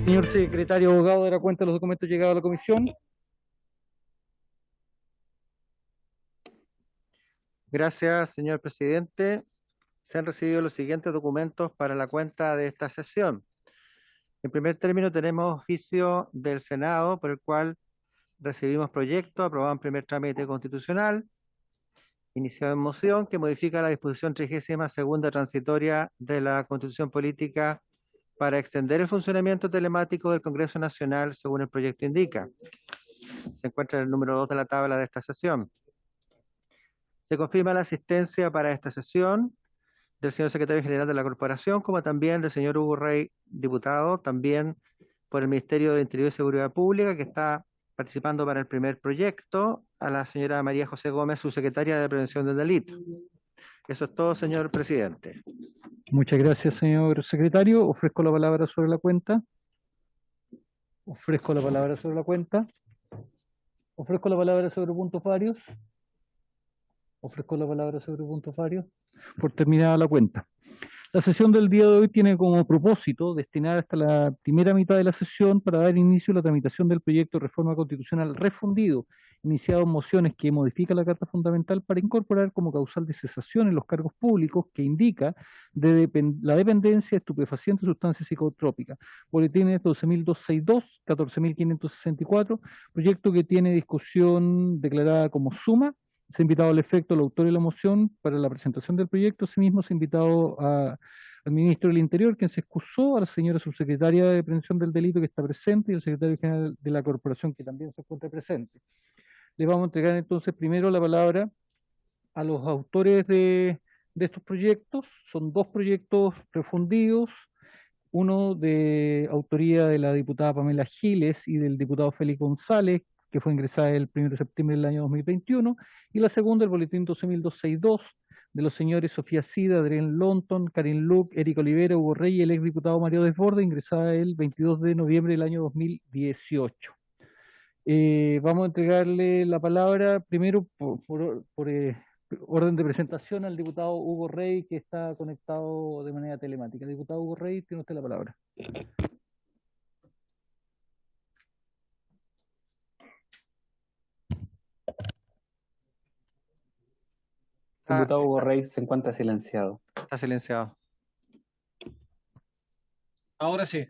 Señor secretario abogado, de la cuenta de los documentos llegados a la comisión. Gracias, señor presidente. Se han recibido los siguientes documentos para la cuenta de esta sesión. En primer término, tenemos oficio del Senado por el cual recibimos proyecto aprobado en primer trámite constitucional, iniciado en moción, que modifica la disposición 32ª transitoria de la Constitución Política para extender el funcionamiento telemático del Congreso Nacional según el proyecto indica. Se encuentra en el número 2 de la tabla de esta sesión. Se confirma la asistencia para esta sesión del señor secretario general de la Corporación, como también del señor Hugo Rey, diputado, también por el Ministerio de Interior y Seguridad Pública, que está participando para el primer proyecto, a la señora María José Gómez, subsecretaria de Prevención del Delito. Eso es todo, señor presidente. Muchas gracias, señor secretario. Ofrezco la palabra sobre la cuenta. Ofrezco la palabra sobre la cuenta. Ofrezco la palabra sobre puntos varios. Ofrezco la palabra sobre puntos varios. Por terminada la cuenta. La sesión del día de hoy tiene como propósito destinar hasta la primera mitad de la sesión para dar inicio a la tramitación del proyecto de reforma constitucional refundido, iniciado en mociones que modifica la Carta Fundamental para incorporar como causal de cesación en los cargos públicos que indica la dependencia de estupefacientes y sustancias psicotrópicas. Boletines 12.262, 14.564, proyecto que tiene discusión declarada como suma. Se ha invitado al efecto al autor de la moción para la presentación del proyecto. Asimismo, se ha invitado al ministro del Interior, quien se excusó, a la señora subsecretaria de Prevención del Delito, que está presente, y al secretario general de la Corporación, que también se encuentra presente. Le vamos a entregar entonces primero la palabra a los autores de estos proyectos. Son dos proyectos refundidos, uno de autoría de la diputada Pamela Giles y del diputado Félix González, que fue ingresada el 1 de septiembre del año 2021, y la segunda, el boletín 12.262, de los señores Sofía Sida, Adrián Lonton, Karin Luc, Eric Olivera, Hugo Rey y el exdiputado Mario Desbordes, ingresada el 22 de noviembre del año 2018. Vamos a entregarle la palabra primero por orden de presentación al diputado Hugo Rey, que está conectado de manera telemática. Diputado Hugo Rey, tiene usted la palabra. Diputado Hugo Rey se encuentra silenciado. Está silenciado. Ahora sí.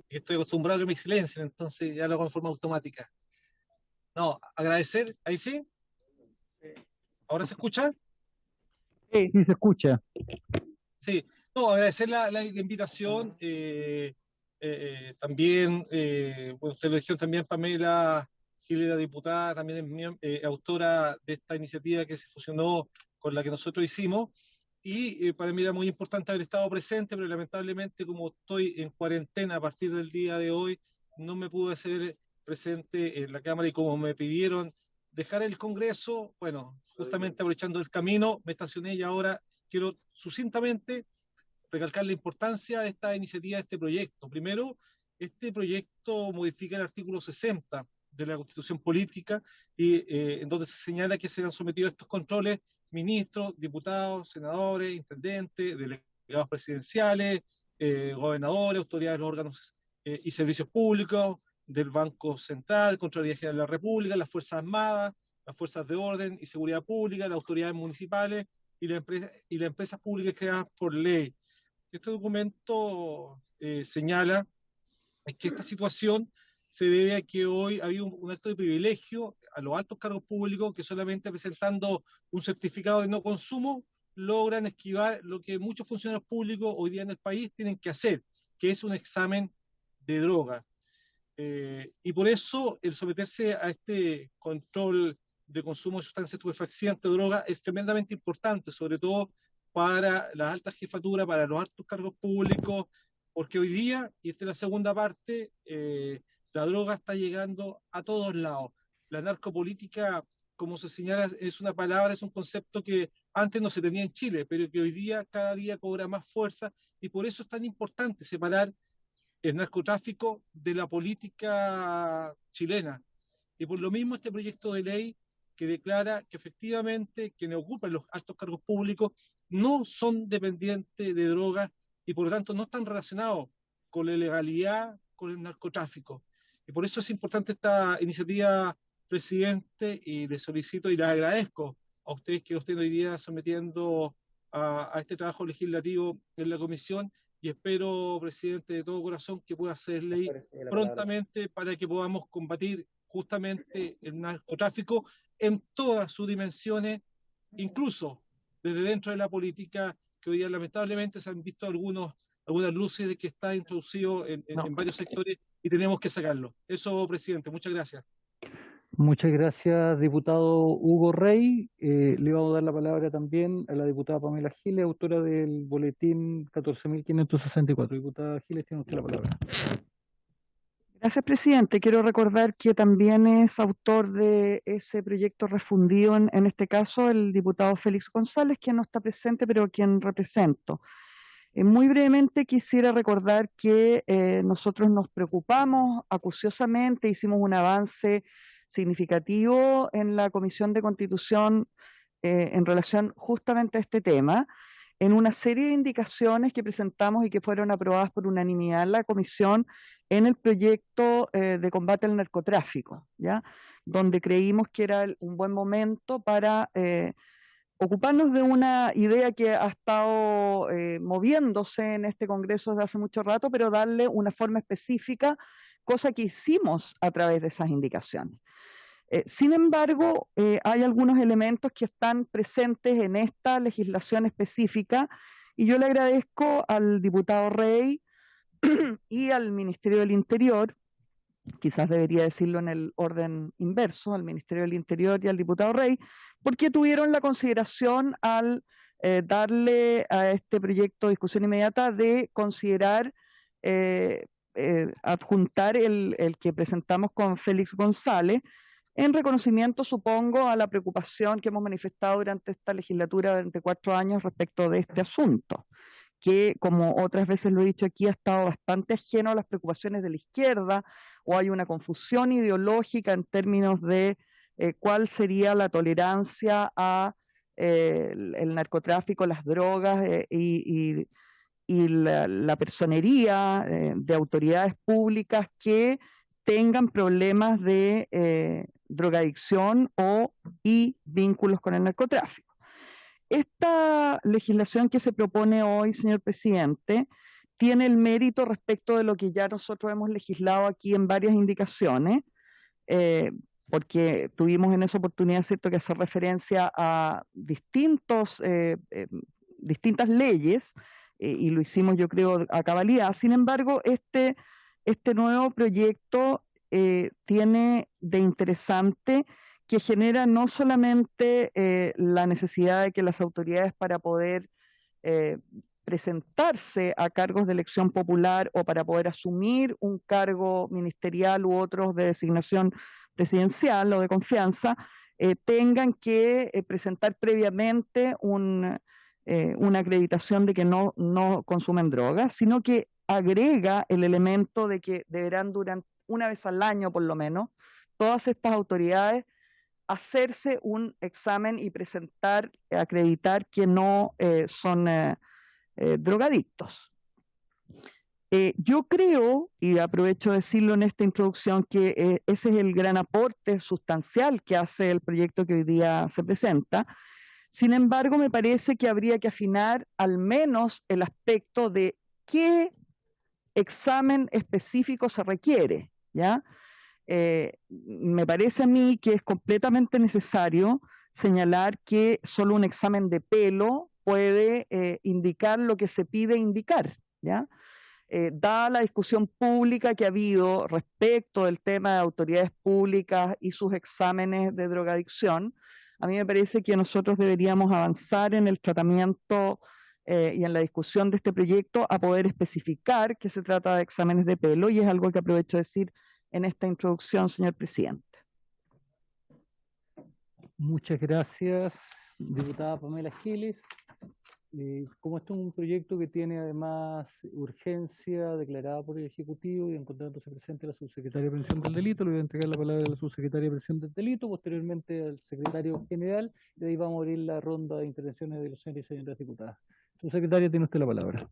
Estoy acostumbrado a que me silencien, entonces ya lo hago de forma automática. No, agradecer, ¿ahí sí? ¿Ahora se escucha? Sí, sí se escucha. Sí, no, agradecer la invitación. También, bueno, usted lo dijeron también, Pamela Giles, la diputada, también es autora de esta iniciativa que se fusionó con la que nosotros hicimos. Y para mí era muy importante haber estado presente, pero lamentablemente, como estoy en cuarentena a partir del día de hoy, no me pude hacer presente en la Cámara, y como me pidieron dejar el Congreso, bueno, justamente aprovechando el camino, me estacioné y ahora quiero sucintamente recalcar la importancia de esta iniciativa, de este proyecto. Primero, este proyecto modifica el artículo 60 de la Constitución Política, y en donde se señala que serán sometidos a estos controles ministros, diputados, senadores, intendentes, delegados presidenciales, gobernadores, autoridades de los órganos y servicios públicos, del Banco Central, Contraloría General de la República, las Fuerzas Armadas, las Fuerzas de Orden y Seguridad Pública, las autoridades municipales y las empresas públicas creadas por ley. Este documento señala que esta situación se debe a que hoy ha habido un acto de privilegio a los altos cargos públicos que solamente presentando un certificado de no consumo logran esquivar lo que muchos funcionarios públicos hoy día en el país tienen que hacer, que es un examen de droga. Y por eso el someterse a este control de consumo de sustancias estupefacientes o drogas es tremendamente importante, sobre todo para las altas jefaturas, para los altos cargos públicos, porque hoy día, y esta es la segunda parte, la droga está llegando a todos lados. La narcopolítica, como se señala, es una palabra, es un concepto que antes no se tenía en Chile, pero que hoy día cada día cobra más fuerza, y por eso es tan importante separar el narcotráfico de la política chilena. Y por lo mismo este proyecto de ley que declara que efectivamente quienes ocupan los altos cargos públicos no son dependientes de drogas y por lo tanto no están relacionados con la ilegalidad, con el narcotráfico. Y por eso es importante esta iniciativa, presidente, y le solicito y le agradezco a ustedes que lo estén hoy día sometiendo a este trabajo legislativo en la comisión, y espero, presidente, de todo corazón que pueda ser ley prontamente para que podamos combatir justamente el narcotráfico en todas sus dimensiones, incluso desde dentro de la política, que hoy día lamentablemente se han visto algunas luces de que está introducido en varios sectores y tenemos que sacarlo. Eso, presidente, muchas gracias. Muchas gracias, diputado Hugo Rey. Le vamos a dar la palabra también a la diputada Pamela Giles, autora del boletín 14.564. Diputada Giles, tiene usted la palabra. Gracias, presidente. Quiero recordar que también es autor de ese proyecto refundido, en este caso, el diputado Félix González, quien no está presente, pero quien represento. Muy brevemente quisiera recordar que nosotros nos preocupamos acuciosamente, hicimos un avance significativo en la Comisión de Constitución en relación justamente a este tema, en una serie de indicaciones que presentamos y que fueron aprobadas por unanimidad en la comisión en el proyecto de combate al narcotráfico, ¿ya? Donde creímos que era un buen momento para ocuparnos de una idea que ha estado moviéndose en este Congreso desde hace mucho rato, pero darle una forma específica, cosa que hicimos a través de esas indicaciones. Sin embargo, hay algunos elementos que están presentes en esta legislación específica, y yo le agradezco al diputado Rey y al Ministerio del Interior, quizás debería decirlo en el orden inverso, al Ministerio del Interior y al diputado Rey, porque tuvieron la consideración al darle a este proyecto discusión inmediata de considerar adjuntar el que presentamos con Félix González, en reconocimiento, supongo, a la preocupación que hemos manifestado durante esta legislatura, durante 4 años, respecto de este asunto, que, como otras veces lo he dicho aquí, ha estado bastante ajeno a las preocupaciones de la izquierda, o hay una confusión ideológica en términos de cuál sería la tolerancia a el narcotráfico, las drogas y la personería de autoridades públicas que tengan problemas de drogadicción y vínculos con el narcotráfico. Esta legislación que se propone hoy, señor presidente, tiene el mérito respecto de lo que ya nosotros hemos legislado aquí en varias indicaciones, porque tuvimos en esa oportunidad, ¿cierto?, que hacer referencia a distintas leyes, y lo hicimos, yo creo, a cabalidad. Sin embargo, este nuevo proyecto tiene de interesante que genera no solamente la necesidad de que las autoridades, para poder presentarse a cargos de elección popular o para poder asumir un cargo ministerial u otros de designación presidencial o de confianza, tengan que presentar previamente una acreditación de que no consumen drogas, sino que agrega el elemento de que deberán, durante una vez al año por lo menos, todas estas autoridades hacerse un examen y acreditar que no son drogadictos. Yo creo, y aprovecho de decirlo en esta introducción, que ese es el gran aporte sustancial que hace el proyecto que hoy día se presenta. Sin embargo, me parece que habría que afinar al menos el aspecto de qué examen específico se requiere, ¿ya? Me parece a mí que es completamente necesario señalar que solo un examen de pelo puede indicar lo que se pide indicar, ¿ya? Dada la discusión pública que ha habido respecto del tema de autoridades públicas y sus exámenes de drogadicción, a mí me parece que nosotros deberíamos avanzar en el tratamiento y en la discusión de este proyecto a poder especificar que se trata de exámenes de pelo, y es algo que aprovecho de decir en esta introducción, señor presidente. Muchas gracias, diputada Pamela Giles. Como este es un proyecto que tiene además urgencia declarada por el Ejecutivo, y encontrándose presente la subsecretaria de Prevención del Delito, le voy a entregar la palabra a la subsecretaria de Prevención del Delito, posteriormente al secretario general, y de ahí vamos a abrir la ronda de intervenciones de los señores y señoras diputadas. Subsecretaria, tiene usted la palabra.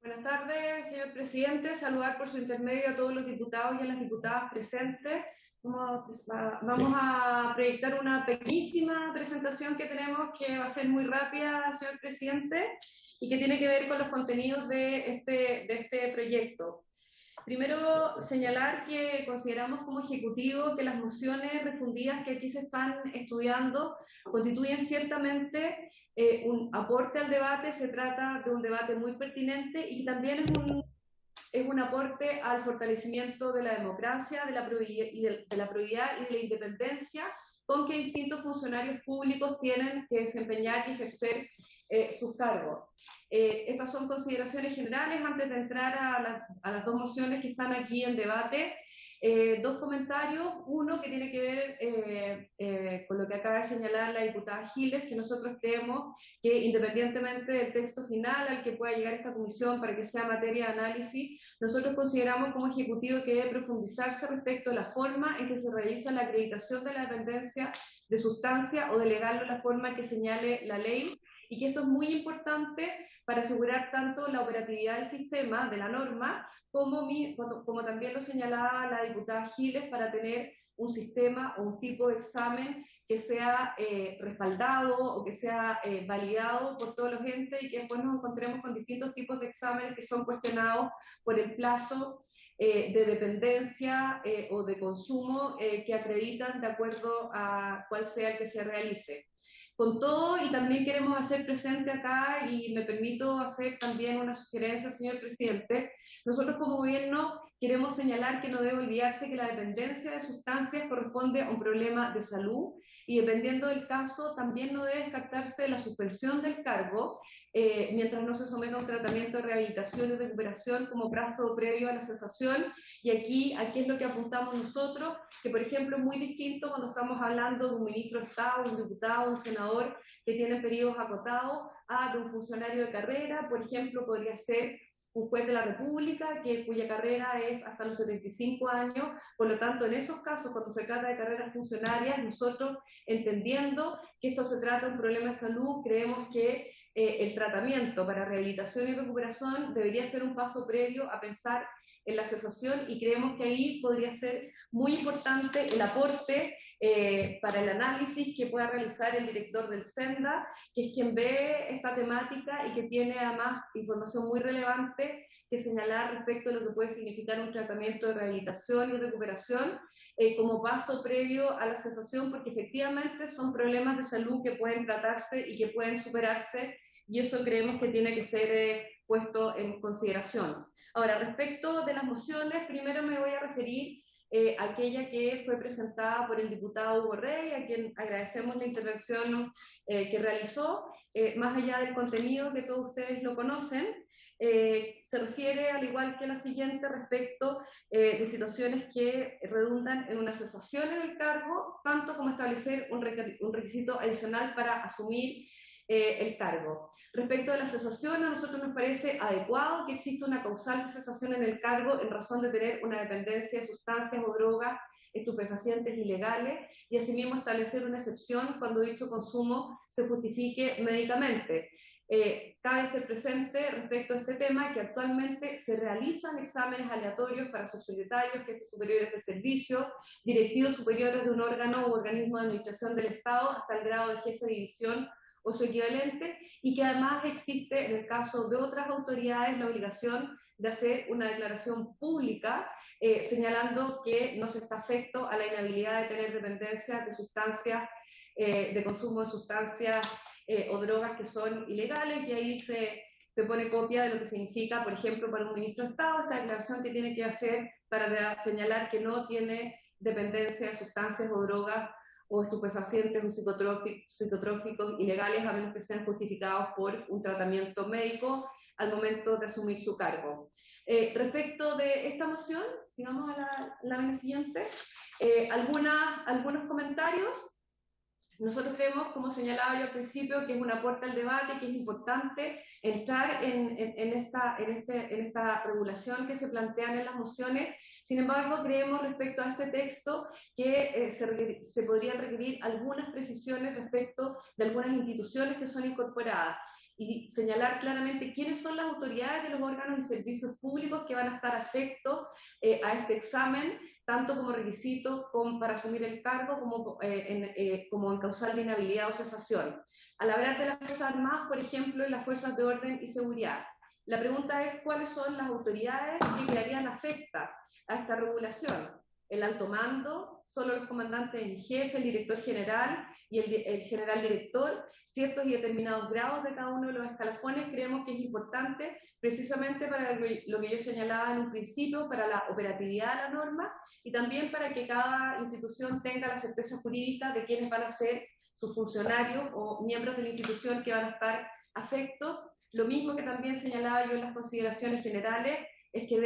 Buenas tardes, señor presidente. Saludar por su intermedio a todos los diputados y a las diputadas presentes. Vamos a proyectar una pequeñísima presentación que tenemos, que va a ser muy rápida, señor presidente, y que tiene que ver con los contenidos de este proyecto. Primero, señalar que consideramos como Ejecutivo que las mociones refundidas que aquí se están estudiando constituyen ciertamente un aporte al debate. Se trata de un debate muy pertinente y también es un aporte al fortalecimiento de la democracia, de la probidad y de la independencia con que distintos funcionarios públicos tienen que desempeñar y ejercer sus cargos. Estas son consideraciones generales antes de entrar a las dos mociones que están aquí en debate. Dos comentarios. Uno que tiene que ver con lo que acaba de señalar la diputada Giles, que nosotros creemos que independientemente del texto final al que pueda llegar esta comisión para que sea materia de análisis, nosotros consideramos como Ejecutivo que debe profundizarse respecto a la forma en que se realiza la acreditación de la dependencia de sustancia o delegarlo de la forma que señale la ley, y que esto es muy importante para asegurar tanto la operatividad del sistema, de la norma, como también lo señalaba la diputada Giles, para tener un sistema o un tipo de examen que sea respaldado o que sea validado por todos los entes, y que después nos encontremos con distintos tipos de exámenes que son cuestionados por el plazo de dependencia o de consumo que acreditan de acuerdo a cuál sea el que se realice. Con todo, y también queremos hacer presente acá, y me permito hacer también una sugerencia, señor presidente, nosotros como gobierno queremos señalar que no debe olvidarse que la dependencia de sustancias corresponde a un problema de salud, y dependiendo del caso también no debe descartarse la suspensión del cargo mientras no se someta a un tratamiento de rehabilitación y recuperación como plazo previo a la cesación. Y aquí es lo que apuntamos nosotros, que por ejemplo es muy distinto cuando estamos hablando de un ministro de Estado, un diputado, un senador que tienen periodos acotados, a de un funcionario de carrera. Por ejemplo, podría ser un juez de la República cuya carrera es hasta los 75 años. Por lo tanto, en esos casos, cuando se trata de carreras funcionarias, nosotros, entendiendo que esto se trata de un problema de salud, creemos que el tratamiento para rehabilitación y recuperación debería ser un paso previo a pensar en la cesación, y creemos que ahí podría ser muy importante el aporte para el análisis que pueda realizar el director del SENDA, que es quien ve esta temática y que tiene además información muy relevante que señalar respecto a lo que puede significar un tratamiento de rehabilitación y recuperación como paso previo a la cesación, porque efectivamente son problemas de salud que pueden tratarse y que pueden superarse, y eso creemos que tiene que ser puesto en consideración. Ahora, respecto de las mociones, primero me voy a referir a aquella que fue presentada por el diputado Hugo Rey, a quien agradecemos la intervención que realizó. Más allá del contenido, que todos ustedes lo conocen, se refiere, al igual que la siguiente, respecto de situaciones que redundan en una cesación en el cargo, tanto como establecer un requisito adicional para asumir el cargo. Respecto a la cesación, a nosotros nos parece adecuado que exista una causal de cesación en el cargo en razón de tener una dependencia de sustancias o drogas estupefacientes ilegales, y asimismo establecer una excepción cuando dicho consumo se justifique médicamente. Cabe ser presente respecto a este tema que actualmente se realizan exámenes aleatorios para subsecretarios, jefes superiores de servicio, directivos superiores de un órgano u organismo de administración del Estado hasta el grado de jefe de división o su equivalente, y que además existe en el caso de otras autoridades la obligación de hacer una declaración pública señalando que no se está afecto a la inhabilidad de tener dependencia de sustancias, de consumo de sustancias o drogas que son ilegales, y ahí se pone copia de lo que significa, por ejemplo, para un ministro de Estado, esta declaración que tiene que hacer para señalar que no tiene dependencia de sustancias o drogas o estupefacientes o psicotróficos ilegales, a menos que sean justificados por un tratamiento médico al momento de asumir su cargo. Respecto de esta moción, sigamos a la lámina siguiente, algunos comentarios. Nosotros creemos, como señalaba yo al principio, que es un aporte al debate, que es importante entrar en esta regulación que se plantean en las mociones. Sin embargo, creemos respecto a este texto que se podrían requerir algunas precisiones respecto de algunas instituciones que son incorporadas. y señalar claramente quiénes son las autoridades de los órganos y servicios públicos que van a estar afectos a este examen, tanto como requisito para asumir el cargo como en causal de inhabilidad o cesación. Al hablar de las Fuerzas Armadas, por ejemplo, y las Fuerzas de Orden y Seguridad, la pregunta es cuáles son las autoridades que quedarían afectas a esta regulación. El alto mando, solo los comandantes en jefe, el director general y el general director, ciertos y determinados grados de cada uno de los escalafones. Creemos que es importante precisamente para lo que yo señalaba en un principio, para la operatividad de la norma y también para que cada institución tenga la certeza jurídica de quiénes van a ser sus funcionarios o miembros de la institución que van a estar afectos. Lo mismo que también señalaba yo en las consideraciones generales es que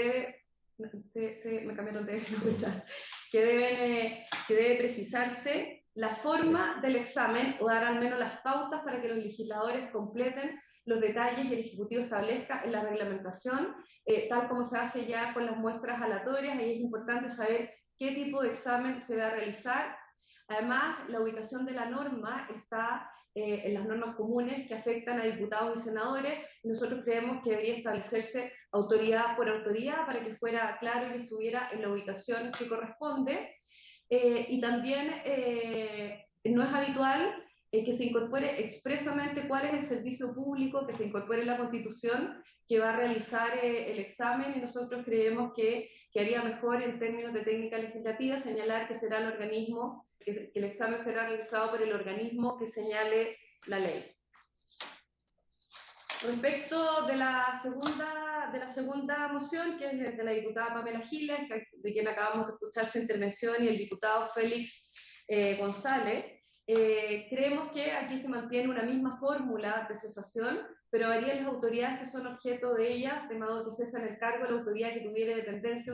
debe precisarse la forma del examen o dar al menos las pautas para que los legisladores completen los detalles y el Ejecutivo establezca en la reglamentación, tal como se hace ya con las muestras aleatorias. Ahí es importante saber qué tipo de examen se va a realizar. Además, la ubicación de la norma está en las normas comunes que afectan a diputados y senadores. Nosotros creemos que debería establecerse autoridad por autoridad para que fuera claro y estuviera en la ubicación que corresponde. Y también no es habitual que se incorpore expresamente cuál es el servicio público que se incorpore en la Constitución que va a realizar el examen, y nosotros creemos que haría mejor en términos de técnica legislativa señalar que será el organismo, que el examen será realizado por el organismo que señale la ley. Respecto de la segunda moción, que es de la diputada Pamela Giles, de quien acabamos de escuchar su intervención, y el diputado Félix González, creemos que aquí se mantiene una misma fórmula de cesación, pero varían las autoridades que son objeto de ella, de modo que cesan el cargo la autoridad que tuviera dependencia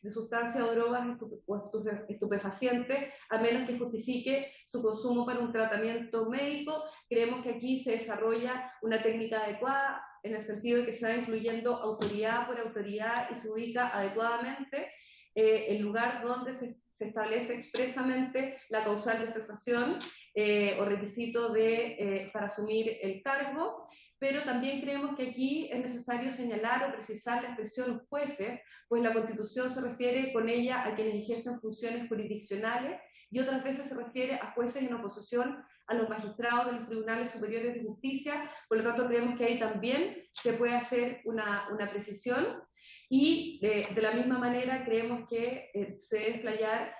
de sustancias o drogas estupefacientes, a menos que justifique su consumo para un tratamiento médico. Creemos que aquí se desarrolla una técnica adecuada, en el sentido de que se va incluyendo autoridad por autoridad y se ubica adecuadamente el lugar donde se establece expresamente la causal de cesación o requisito para asumir el cargo. Pero también creemos que aquí es necesario señalar o precisar la expresión jueces, pues la Constitución se refiere con ella a quienes ejercen funciones jurisdiccionales y otras veces se refiere a jueces en oposición a los magistrados de los tribunales superiores de justicia. Por lo tanto, creemos que ahí también se puede hacer una precisión, y de la misma manera creemos que se debe explayar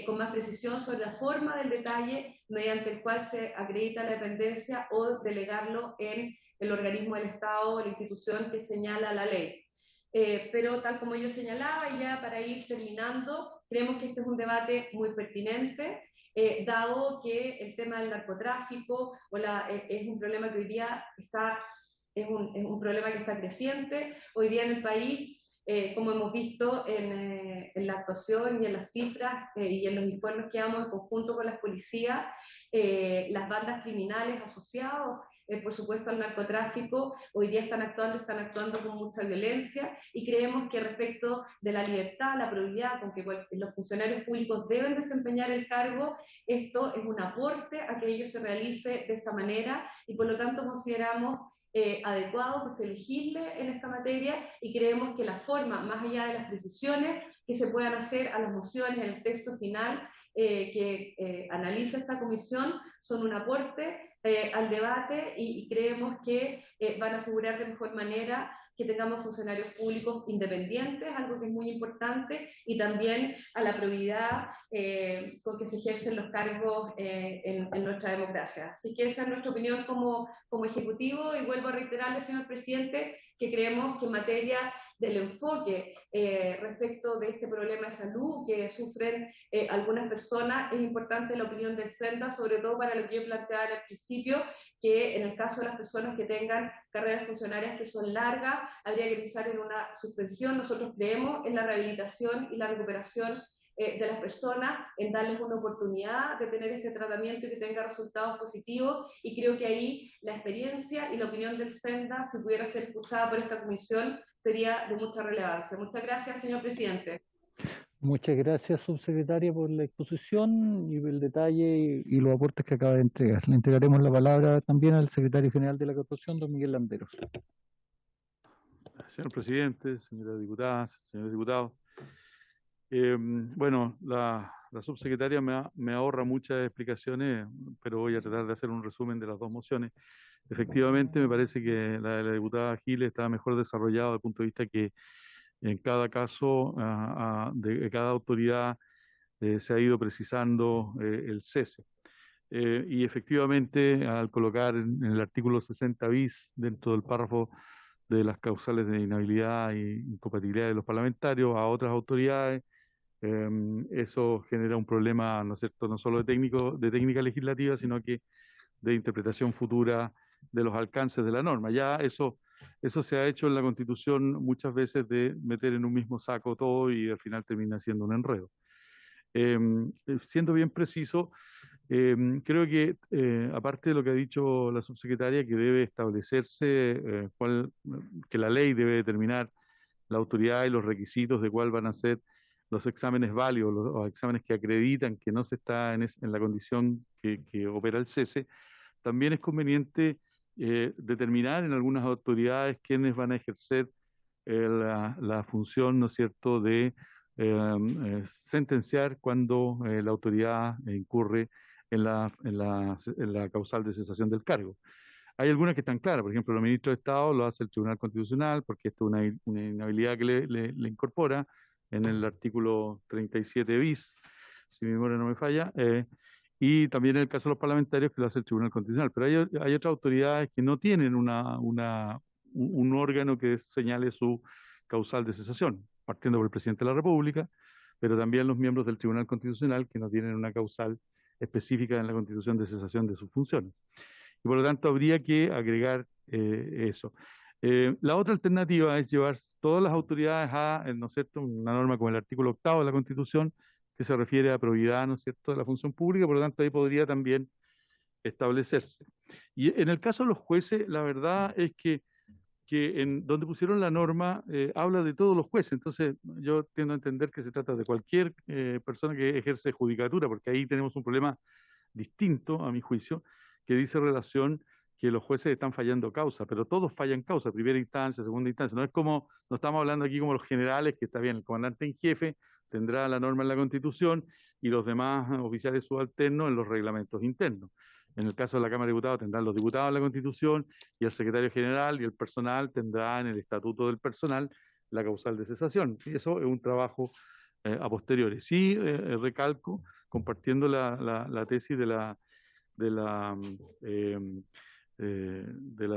con más precisión sobre la forma del detalle mediante el cual se acredita la dependencia o delegarlo en el organismo del Estado o la institución que señala la ley. Pero tal como yo señalaba, y ya para ir terminando, creemos que este es un debate muy pertinente, dado que el tema del narcotráfico es un problema que hoy día es un problema que está creciente. Hoy día en el país, como hemos visto en la actuación y en las cifras y en los informes que damos en conjunto con las policías, las bandas criminales asociadas, por supuesto, al narcotráfico, hoy día están actuando con mucha violencia, y creemos que respecto de la libertad, la probidad con que los funcionarios públicos deben desempeñar el cargo, esto es un aporte a que ello se realice de esta manera, y por lo tanto consideramos adecuado que se legisle en esta materia, y creemos que la forma, más allá de las precisiones que se puedan hacer a las mociones en el texto final que analiza esta comisión, son un aporte al debate, y creemos que van a asegurar de mejor manera que tengamos funcionarios públicos independientes, algo que es muy importante, y también a la probidad con que se ejercen los cargos en nuestra democracia. Así que esa es nuestra opinión como Ejecutivo, y vuelvo a reiterarle, señor presidente, que creemos que en materia del enfoque respecto de este problema de salud que sufren algunas personas, es importante la opinión del SENDA, sobre todo para lo que yo planteaba al principio, que en el caso de las personas que tengan carreras funcionarias que son largas, habría que pensar en una suspensión. Nosotros creemos en la rehabilitación y la recuperación de las personas, en darles una oportunidad de tener este tratamiento y que tenga resultados positivos, y creo que ahí la experiencia y la opinión del SENDA, si pudiera ser escuchada por esta comisión, sería de mucha relevancia. Muchas gracias, señor presidente. Muchas gracias, subsecretaria, por la exposición y el detalle y los aportes que acaba de entregar. Le entregaremos la palabra también al secretario general de la Corporación, don Miguel Landeros. Señor presidente, señoras diputadas, señores diputados. Bueno, la subsecretaria me ahorra muchas explicaciones, pero voy a tratar de hacer un resumen de las dos mociones. Efectivamente, me parece que la de la diputada Giles está mejor desarrollada desde el punto de vista que en cada caso de cada autoridad se ha ido precisando el cese. Y efectivamente, al colocar en el artículo 60 bis dentro del párrafo de las causales de inhabilidad e incompatibilidad de los parlamentarios a otras autoridades, eso genera un problema, ¿no es cierto?, no solo de técnica legislativa, sino que de interpretación futura de los alcances de la norma. Ya eso se ha hecho en la Constitución muchas veces, de meter en un mismo saco todo y al final termina siendo un enredo. Siendo bien preciso, creo que aparte de lo que ha dicho la subsecretaria, que debe establecerse que la ley debe determinar la autoridad y los requisitos de cuál van a ser los exámenes válidos, los exámenes que acreditan que no se está en la condición que opera el cese. También es conveniente determinar en algunas autoridades quiénes van a ejercer la función, ¿no es cierto?, de sentenciar cuando la autoridad incurre en la causal de cesación del cargo. Hay algunas que están claras, por ejemplo, los ministros de Estado lo hace el Tribunal Constitucional, porque esto es una inhabilidad que le incorpora en el artículo 37 bis, si mi memoria no me falla, y también en el caso de los parlamentarios, que lo hace el Tribunal Constitucional. Pero hay otras autoridades que no tienen un órgano que señale su causal de cesación, partiendo por el presidente de la República, pero también los miembros del Tribunal Constitucional que no tienen una causal específica en la Constitución de cesación de sus funciones. Y por lo tanto habría que agregar eso. La otra alternativa es llevar todas las autoridades a, ¿no es cierto?, una norma como el artículo 8º de la Constitución, que se refiere a probidad, ¿no es cierto?, de la función pública, por lo tanto ahí podría también establecerse. Y en el caso de los jueces, la verdad es que en donde pusieron la norma habla de todos los jueces, entonces yo tiendo a entender que se trata de cualquier persona que ejerce judicatura, porque ahí tenemos un problema distinto, a mi juicio, que dice relación que los jueces están fallando causa, pero todos fallan causa, primera instancia, segunda instancia. No es como, no estamos hablando aquí como los generales, que está bien, el comandante en jefe tendrá la norma en la Constitución y los demás oficiales subalternos en los reglamentos internos. En el caso de la Cámara de Diputados tendrán los diputados en la Constitución y el secretario general y el personal tendrá en el Estatuto del Personal la causal de cesación. Y eso es un trabajo a posteriori. Sí, recalco, compartiendo la tesis de la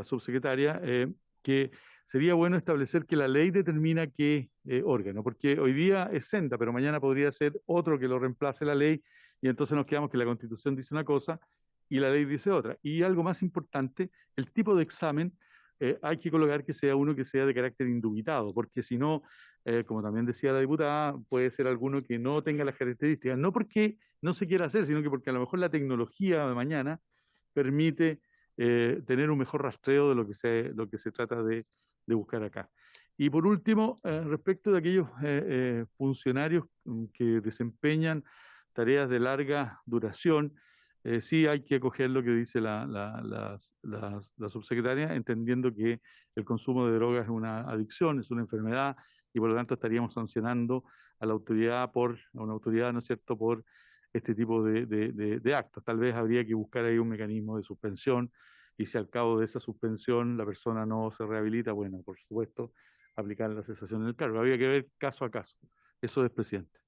subsecretaria, que sería bueno establecer que la ley determina qué órgano, porque hoy día es senda, pero mañana podría ser otro que lo reemplace la ley, y entonces nos quedamos que la Constitución dice una cosa y la ley dice otra. Y algo más importante, el tipo de examen hay que colocar que sea uno que sea de carácter indubitado, porque si no, como también decía la diputada, puede ser alguno que no tenga las características, no porque no se quiera hacer, sino que porque a lo mejor la tecnología de mañana permite tener un mejor rastreo de lo que se trata de buscar acá. Y por último, respecto de aquellos funcionarios que desempeñan tareas de larga duración, sí hay que acoger lo que dice la subsecretaria, entendiendo que el consumo de drogas es una adicción, es una enfermedad, y por lo tanto estaríamos sancionando a una autoridad, ¿no es cierto?, por este tipo de actos. Tal vez habría que buscar ahí un mecanismo de suspensión, y si al cabo de esa suspensión la persona no se rehabilita, bueno, por supuesto, aplicar la cesación del cargo. Habría que ver caso a caso. Eso es, presidente.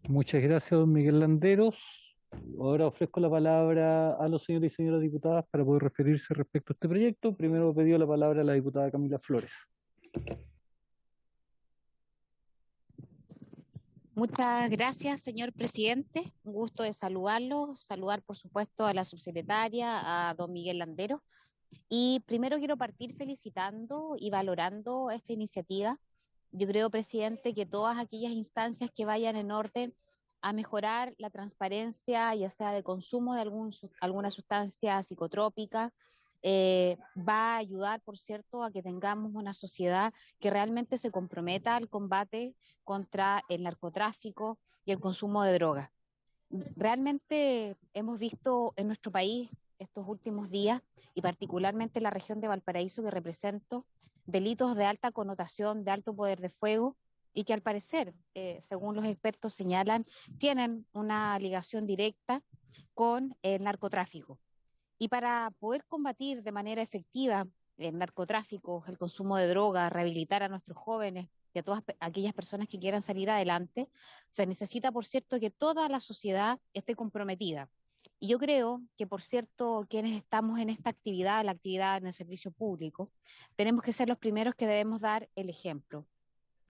Muchas gracias, don Miguel Landeros. Ahora ofrezco la palabra a los señores y señoras diputadas para poder referirse respecto a este proyecto. Primero pidió la palabra a la diputada Camila Flores. Muchas gracias, señor presidente. Un gusto de saludarlo. Saludar, por supuesto, a la subsecretaria, a don Miguel Landeros. Y primero quiero partir felicitando y valorando esta iniciativa. Yo creo, presidente, que todas aquellas instancias que vayan en orden a mejorar la transparencia, ya sea de consumo de alguna sustancia psicotrópica, va a ayudar, por cierto, a que tengamos una sociedad que realmente se comprometa al combate contra el narcotráfico y el consumo de drogas. Realmente hemos visto en nuestro país estos últimos días, y particularmente en la región de Valparaíso que represento, delitos de alta connotación, de alto poder de fuego, y que al parecer, según los expertos señalan, tienen una ligación directa con el narcotráfico. Y para poder combatir de manera efectiva el narcotráfico, el consumo de drogas, rehabilitar a nuestros jóvenes y a todas aquellas personas que quieran salir adelante, se necesita, por cierto, que toda la sociedad esté comprometida. Y yo creo que, por cierto, quienes estamos en esta actividad, la actividad en el servicio público, tenemos que ser los primeros que debemos dar el ejemplo.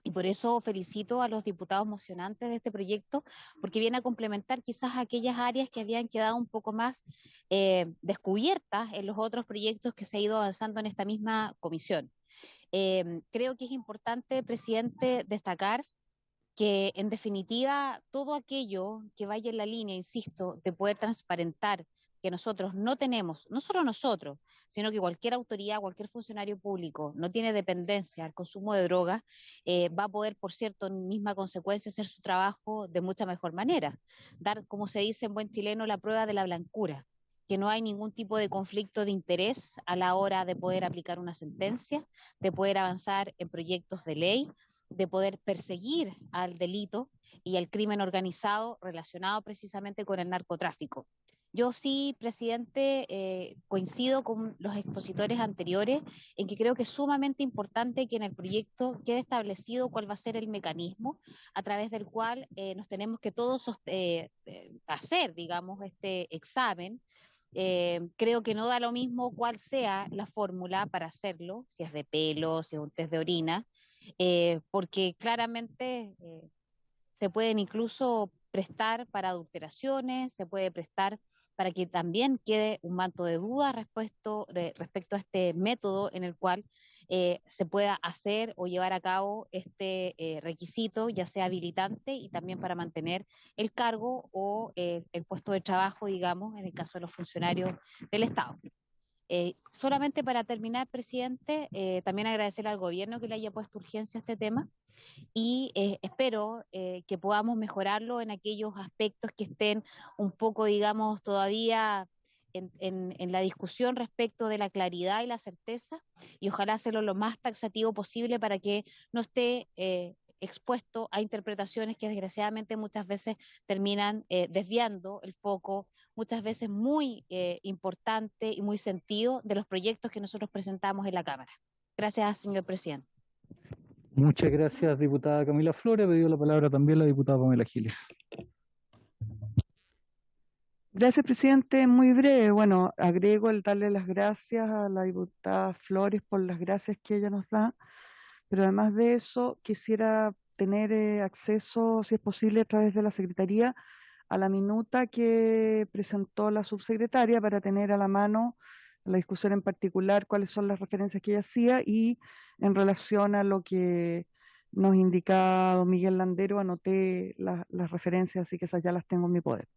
Y por eso felicito a los diputados mocionantes de este proyecto, porque viene a complementar quizás aquellas áreas que habían quedado un poco más descubiertas en los otros proyectos que se ha ido avanzando en esta misma comisión. Creo que es importante, presidente, destacar que en definitiva todo aquello que vaya en la línea, insisto, de poder transparentar que nosotros no tenemos, no solo nosotros, sino que cualquier autoridad, cualquier funcionario público no tiene dependencia al consumo de drogas, va a poder, por cierto, en misma consecuencia, hacer su trabajo de mucha mejor manera. Dar, como se dice en buen chileno, la prueba de la blancura, que no hay ningún tipo de conflicto de interés a la hora de poder aplicar una sentencia, de poder avanzar en proyectos de ley, de poder perseguir al delito y al crimen organizado relacionado precisamente con el narcotráfico. Yo sí, presidente, coincido con los expositores anteriores en que creo que es sumamente importante que en el proyecto quede establecido cuál va a ser el mecanismo a través del cual nos tenemos que todos hacer, digamos, este examen. Creo que no da lo mismo cuál sea la fórmula para hacerlo, si es de pelo, si es un test de orina, porque claramente se pueden incluso prestar para adulteraciones, se puede prestar para que también quede un manto de duda respecto a este método en el cual se pueda hacer o llevar a cabo este requisito, ya sea habilitante y también para mantener el cargo o el puesto de trabajo, digamos, en el caso de los funcionarios del Estado. Solamente para terminar, presidente, también agradecerle al gobierno que le haya puesto urgencia a este tema y espero que podamos mejorarlo en aquellos aspectos que estén un poco, digamos, todavía en la discusión respecto de la claridad y la certeza, y ojalá hacerlo lo más taxativo posible para que no esté expuesto a interpretaciones que desgraciadamente muchas veces terminan desviando el foco, muchas veces muy importante y muy sentido de los proyectos que nosotros presentamos en la Cámara. Gracias, señor presidente. Muchas gracias, diputada Camila Flores. Ha pedido la palabra también la diputada Pamela Giles. Gracias, presidente. Muy breve. Bueno, agrego el darle las gracias a la diputada Flores por las gracias que ella nos da, pero además de eso quisiera tener acceso, si es posible, a través de la Secretaría, a la minuta que presentó la subsecretaria para tener a la mano la discusión en particular, cuáles son las referencias que ella hacía, y en relación a lo que nos indicaba don Miguel Landero, anoté las referencias, así que esas ya las tengo en mi poder.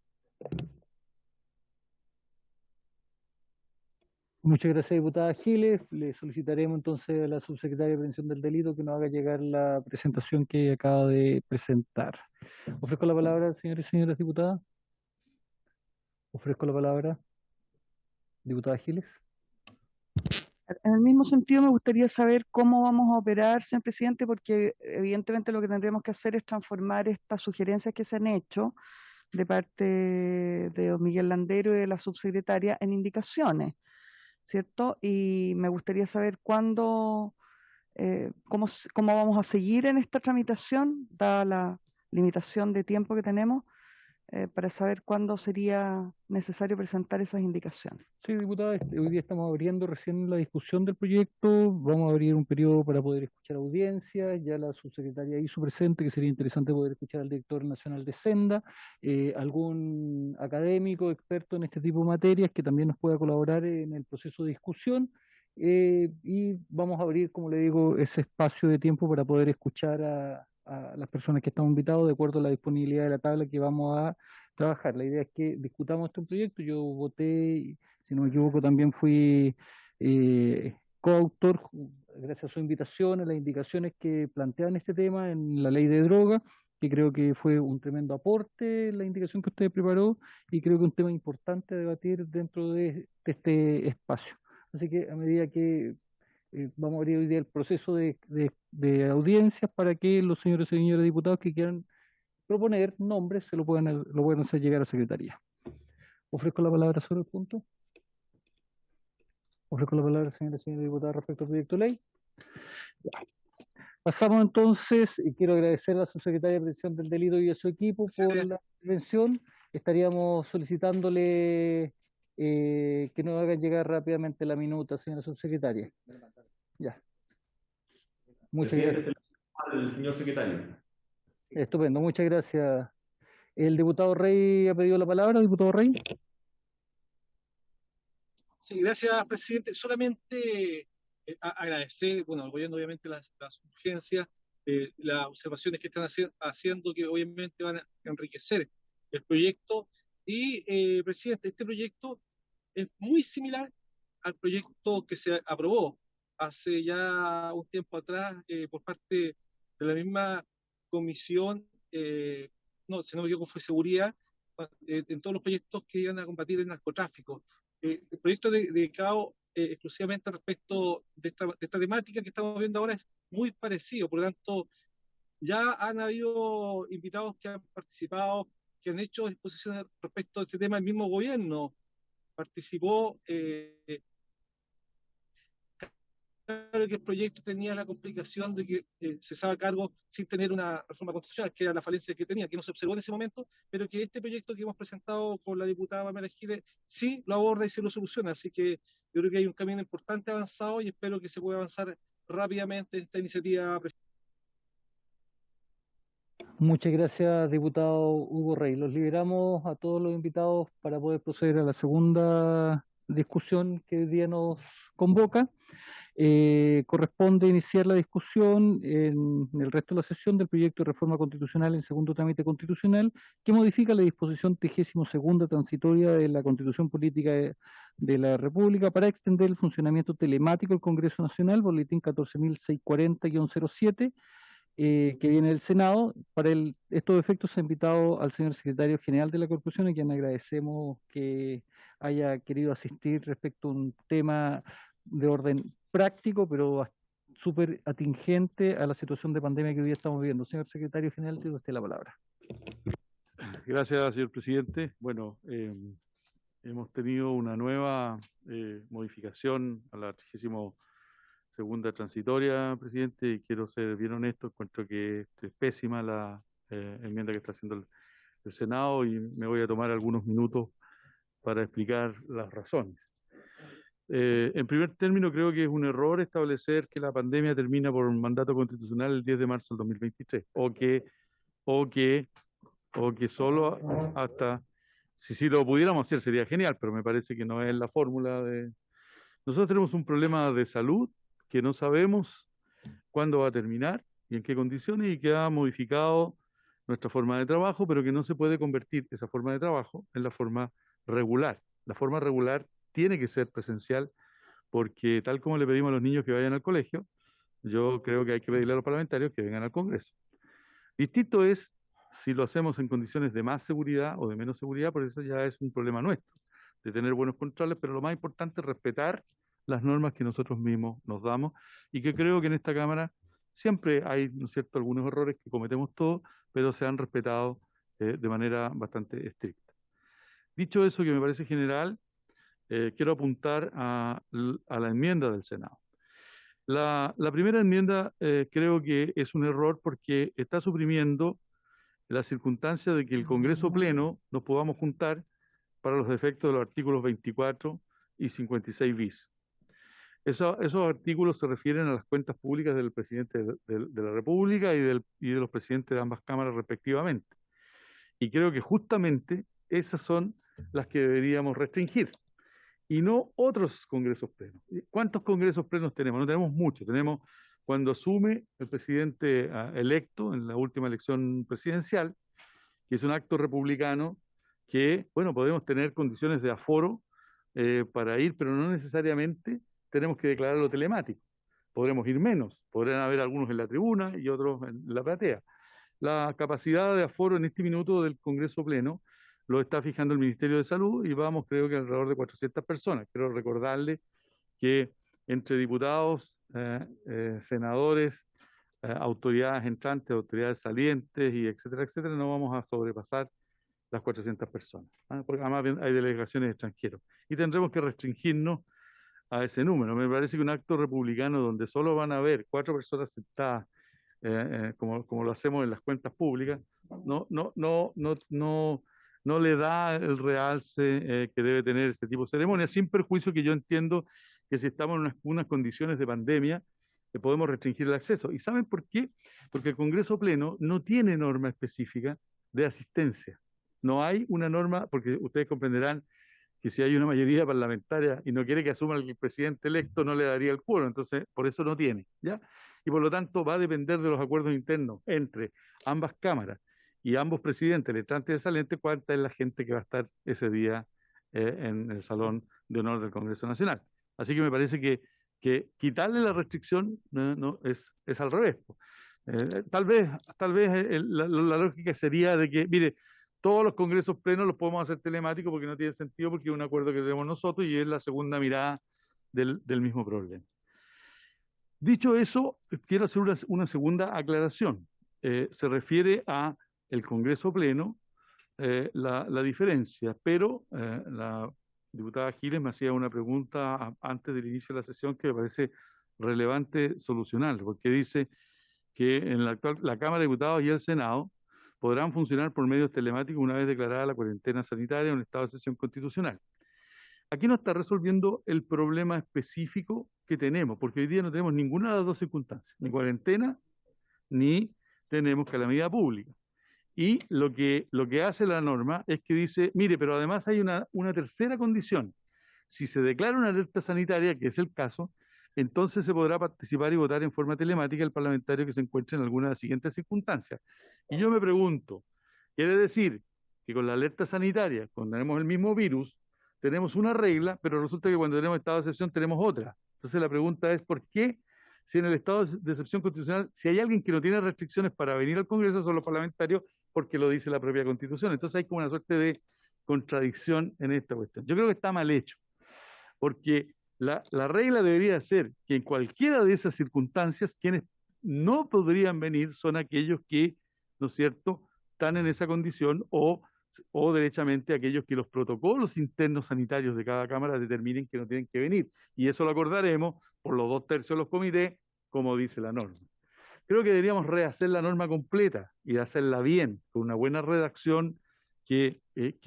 Muchas gracias, diputada Giles. Le solicitaremos entonces a la subsecretaria de Prevención del Delito que nos haga llegar la presentación que acaba de presentar. Ofrezco la palabra, señores y señoras diputadas. Ofrezco la palabra, diputada Giles. En el mismo sentido, me gustaría saber cómo vamos a operar, señor presidente, porque evidentemente lo que tendremos que hacer es transformar estas sugerencias que se han hecho de parte de don Miguel Landero y de la subsecretaria en indicaciones, ¿cierto? Y me gustaría saber cuándo, cómo vamos a seguir en esta tramitación, dada la limitación de tiempo que tenemos, para saber cuándo sería necesario presentar esas indicaciones. Sí, diputada, hoy día estamos abriendo recién la discusión del proyecto. Vamos a abrir un periodo para poder escuchar audiencias. Ya la subsecretaria hizo presente que sería interesante poder escuchar al director nacional de Senda, algún académico experto en este tipo de materias que también nos pueda colaborar en el proceso de discusión. Y vamos a abrir, como le digo, ese espacio de tiempo para poder escuchar a las personas que estamos invitados de acuerdo a la disponibilidad de la tabla que vamos a trabajar. La idea es que discutamos este proyecto. Yo voté, y, si no me equivoco, también fui coautor, gracias a su invitación, a las indicaciones que plantean este tema en la ley de droga, que creo que fue un tremendo aporte la indicación que usted preparó y creo que es un tema importante a debatir dentro de este espacio. Así que a medida que vamos a abrir hoy día el proceso de audiencias para que los señores y señoras diputados que quieran proponer nombres lo puedan hacer llegar a Secretaría. Ofrezco la palabra sobre el punto. Ofrezco la palabra, señora y señores diputados, respecto al proyecto de ley. Pasamos entonces, y quiero agradecer a la subsecretaria de Prevención del Delito y a su equipo por la intervención. Estaríamos solicitándole que nos hagan llegar rápidamente la minuta, señora subsecretaria. Ya. Muchas gracias. El señor secretario. Estupendo, muchas gracias. El diputado Rey ha pedido la palabra, diputado Rey. Sí, gracias, presidente. Solamente agradecer, bueno, al gobierno obviamente las urgencias, las observaciones que están haciendo que obviamente van a enriquecer el proyecto. Y, presidente, este proyecto es muy similar al proyecto que se aprobó hace ya un tiempo atrás por parte de la misma comisión, no, si no me equivoco fue seguridad, en todos los proyectos que iban a combatir el narcotráfico. El proyecto dedicado exclusivamente respecto de esta temática que estamos viendo ahora es muy parecido, por lo tanto ya han habido invitados que han participado, que han hecho exposiciones respecto a este tema. El mismo gobierno participó. Claro que el proyecto tenía la complicación de que se estaba a cargo sin tener una reforma constitucional, que era la falencia que tenía, que no se observó en ese momento, pero que este proyecto que hemos presentado con la diputada Pamela Giles sí lo aborda y se lo soluciona. Así que yo creo que hay un camino importante avanzado y espero que se pueda avanzar rápidamente en esta iniciativa. Muchas gracias, diputado Hugo Rey. Los liberamos a todos los invitados para poder proceder a la segunda discusión que hoy día nos convoca. Corresponde iniciar la discusión en el resto de la sesión del proyecto de reforma constitucional en segundo trámite constitucional que modifica la disposición 32ª transitoria de la Constitución Política de la República para extender el funcionamiento telemático del Congreso Nacional, boletín 14.640-07, que viene del Senado. Para estos efectos se ha invitado al señor secretario general de la Corporación, a quien agradecemos que haya querido asistir respecto a un tema de orden práctico, pero súper atingente a la situación de pandemia que hoy estamos viviendo. Señor secretario general, tiene usted la palabra. Gracias, señor presidente. Bueno, hemos tenido una nueva modificación a la 32ª transitoria, presidente, y quiero ser bien honesto, encuentro que es pésima la enmienda que está haciendo el Senado y me voy a tomar algunos minutos para explicar las razones. En primer término, creo que es un error establecer que la pandemia termina por un mandato constitucional el 10 de marzo del 2023, o que solo hasta, si lo pudiéramos hacer sería genial, pero me parece que no es la fórmula de... Nosotros tenemos un problema de salud que no sabemos cuándo va a terminar y en qué condiciones, y que ha modificado nuestra forma de trabajo, pero que no se puede convertir esa forma de trabajo en la forma regular. La forma regular tiene que ser presencial, porque tal como le pedimos a los niños que vayan al colegio, yo creo que hay que pedirle a los parlamentarios que vengan al Congreso. Distinto es si lo hacemos en condiciones de más seguridad o de menos seguridad, por eso ya es un problema nuestro, de tener buenos controles, pero lo más importante es respetar las normas que nosotros mismos nos damos, y que creo que en esta Cámara siempre hay, ¿no es cierto?, algunos errores que cometemos todos, pero se han respetado de manera bastante estricta. Dicho eso, que me parece general, quiero apuntar a la enmienda del Senado. La primera enmienda creo que es un error porque está suprimiendo la circunstancia de que el Congreso Pleno nos podamos juntar para los efectos de los artículos 24 y 56 bis. Esos artículos se refieren a las cuentas públicas del presidente de la República y de los presidentes de ambas cámaras respectivamente. Y creo que justamente esas son las que deberíamos restringir, y no otros congresos plenos. ¿Cuántos congresos plenos tenemos? No tenemos muchos. Tenemos cuando asume el presidente electo en la última elección presidencial, que es un acto republicano que, bueno, podemos tener condiciones de aforo para ir, pero no necesariamente tenemos que declararlo telemático. Podremos ir menos, podrán haber algunos en la tribuna y otros en la platea. La capacidad de aforo en este minuto del Congreso Pleno lo está fijando el Ministerio de Salud y vamos, creo que alrededor de 400 personas. Quiero recordarle que entre diputados, senadores, autoridades entrantes, autoridades salientes y etcétera, etcétera, no vamos a sobrepasar las 400 personas, porque además hay delegaciones extranjeras y tendremos que restringirnos a ese número. Me parece que un acto republicano donde solo van a haber 4 personas sentadas, como lo hacemos en las cuentas públicas, no le da el realce que debe tener este tipo de ceremonia, sin perjuicio que yo entiendo que si estamos en unas condiciones de pandemia, podemos restringir el acceso. ¿Y saben por qué? Porque el Congreso Pleno no tiene norma específica de asistencia. No hay una norma, porque ustedes comprenderán que si hay una mayoría parlamentaria y no quiere que asuma el presidente electo, no le daría el quórum, entonces por eso no tiene, ¿ya? Y por lo tanto va a depender de los acuerdos internos entre ambas cámaras y ambos presidentes, el entrante y el saliente, cuánta es la gente que va a estar ese día en el Salón de Honor del Congreso Nacional. Así que me parece que quitarle la restricción es al revés. Tal vez la lógica sería de que, mire, todos los congresos plenos los podemos hacer telemáticos porque no tiene sentido, porque es un acuerdo que tenemos nosotros y es la segunda mirada del mismo problema. Dicho eso, quiero hacer una segunda aclaración. Se refiere a el Congreso Pleno, la diferencia, pero la diputada Giles me hacía una pregunta antes del inicio de la sesión que me parece relevante solucionar, porque dice que en la Cámara de Diputados y el Senado podrán funcionar por medios telemáticos una vez declarada la cuarentena sanitaria en un estado de excepción constitucional. Aquí no está resolviendo el problema específico que tenemos, porque hoy día no tenemos ninguna de las dos circunstancias, ni cuarentena, ni tenemos calamidad pública. Y lo que hace la norma es que dice, mire, pero además hay una tercera condición. Si se declara una alerta sanitaria, que es el caso, entonces se podrá participar y votar en forma telemática el parlamentario que se encuentre en alguna de las siguientes circunstancias. Y yo me pregunto, ¿quiere decir que con la alerta sanitaria, cuando tenemos el mismo virus, tenemos una regla, pero resulta que cuando tenemos estado de excepción tenemos otra? Entonces la pregunta es, ¿por qué, si en el estado de excepción constitucional, si hay alguien que no tiene restricciones para venir al Congreso, son los parlamentarios, porque lo dice la propia Constitución? Entonces hay como una suerte de contradicción en esta cuestión. Yo creo que está mal hecho, porque la regla debería ser que en cualquiera de esas circunstancias, quienes no podrían venir son aquellos que, ¿no es cierto?, están en esa condición o derechamente aquellos que los protocolos internos sanitarios de cada Cámara determinen que no tienen que venir. Y eso lo acordaremos por los 2/3 de los comités, como dice la norma. Creo que deberíamos rehacer la norma completa y hacerla bien, con una buena redacción que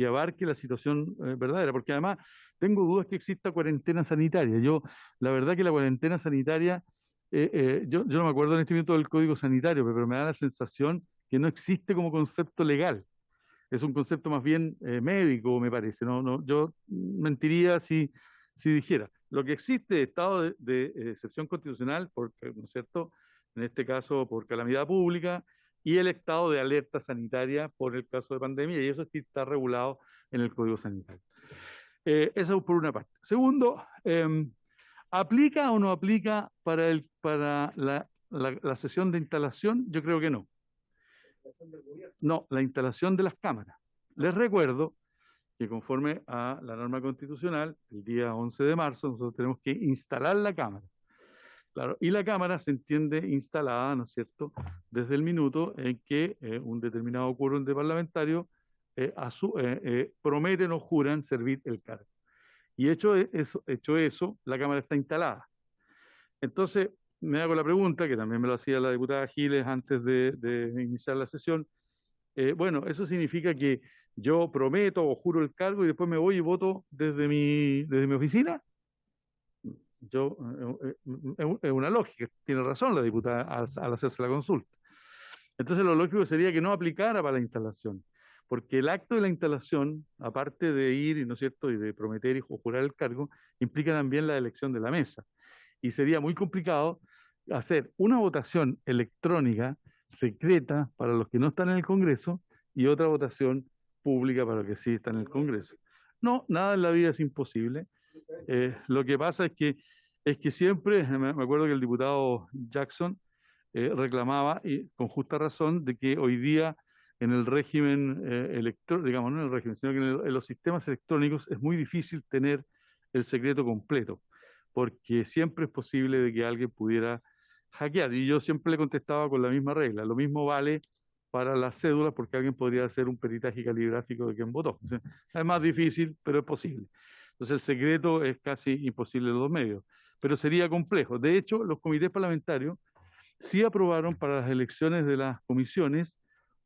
abarque la situación verdadera, porque además tengo dudas que exista cuarentena sanitaria. La verdad que la cuarentena sanitaria, yo no me acuerdo en este momento del Código Sanitario, pero me da la sensación que no existe como concepto legal. Es un concepto más bien médico, me parece. Yo mentiría si dijera. Lo que existe es estado de excepción constitucional, ¿no es cierto?, en este caso por calamidad pública, y el estado de alerta sanitaria por el caso de pandemia, y eso sí está regulado en el Código Sanitario. Eso por una parte. Segundo, ¿aplica o no aplica para la sesión de instalación? Yo creo que no. No, la instalación de las cámaras. Les recuerdo que conforme a la norma constitucional, el día 11 de marzo nosotros tenemos que instalar la cámara. Claro, y la cámara se entiende instalada, ¿no es cierto?, desde el minuto en que un determinado quórum de parlamentarios prometen o juran servir el cargo. Y hecho eso, la cámara está instalada. Entonces, me hago la pregunta, que también me lo hacía la diputada Giles antes de iniciar la sesión. Bueno, eso significa que yo prometo o juro el cargo y después me voy y voto desde mi oficina. Es una lógica, tiene razón la diputada al hacerse la consulta. Entonces lo lógico sería que no aplicara para la instalación, porque el acto de la instalación, aparte de ir, ¿no es cierto?, y de prometer o jurar el cargo, implica también la elección de la mesa. Y sería muy complicado hacer una votación electrónica secreta para los que no están en el Congreso y otra votación pública para lo que sí está en el Congreso. No, nada en la vida es imposible. Lo que pasa es que siempre, me acuerdo que el diputado Jackson reclamaba, y con justa razón, de que hoy día en el régimen electrónico, digamos, no en el régimen, sino que en los sistemas electrónicos es muy difícil tener el secreto completo, porque siempre es posible de que alguien pudiera hackear. Y yo siempre le contestaba con la misma regla. Lo mismo vale para las cédulas, porque alguien podría hacer un peritaje caligráfico de quién votó. O sea, es más difícil, pero es posible. Entonces el secreto es casi imposible en los medios, pero sería complejo. De hecho, los comités parlamentarios sí aprobaron para las elecciones de las comisiones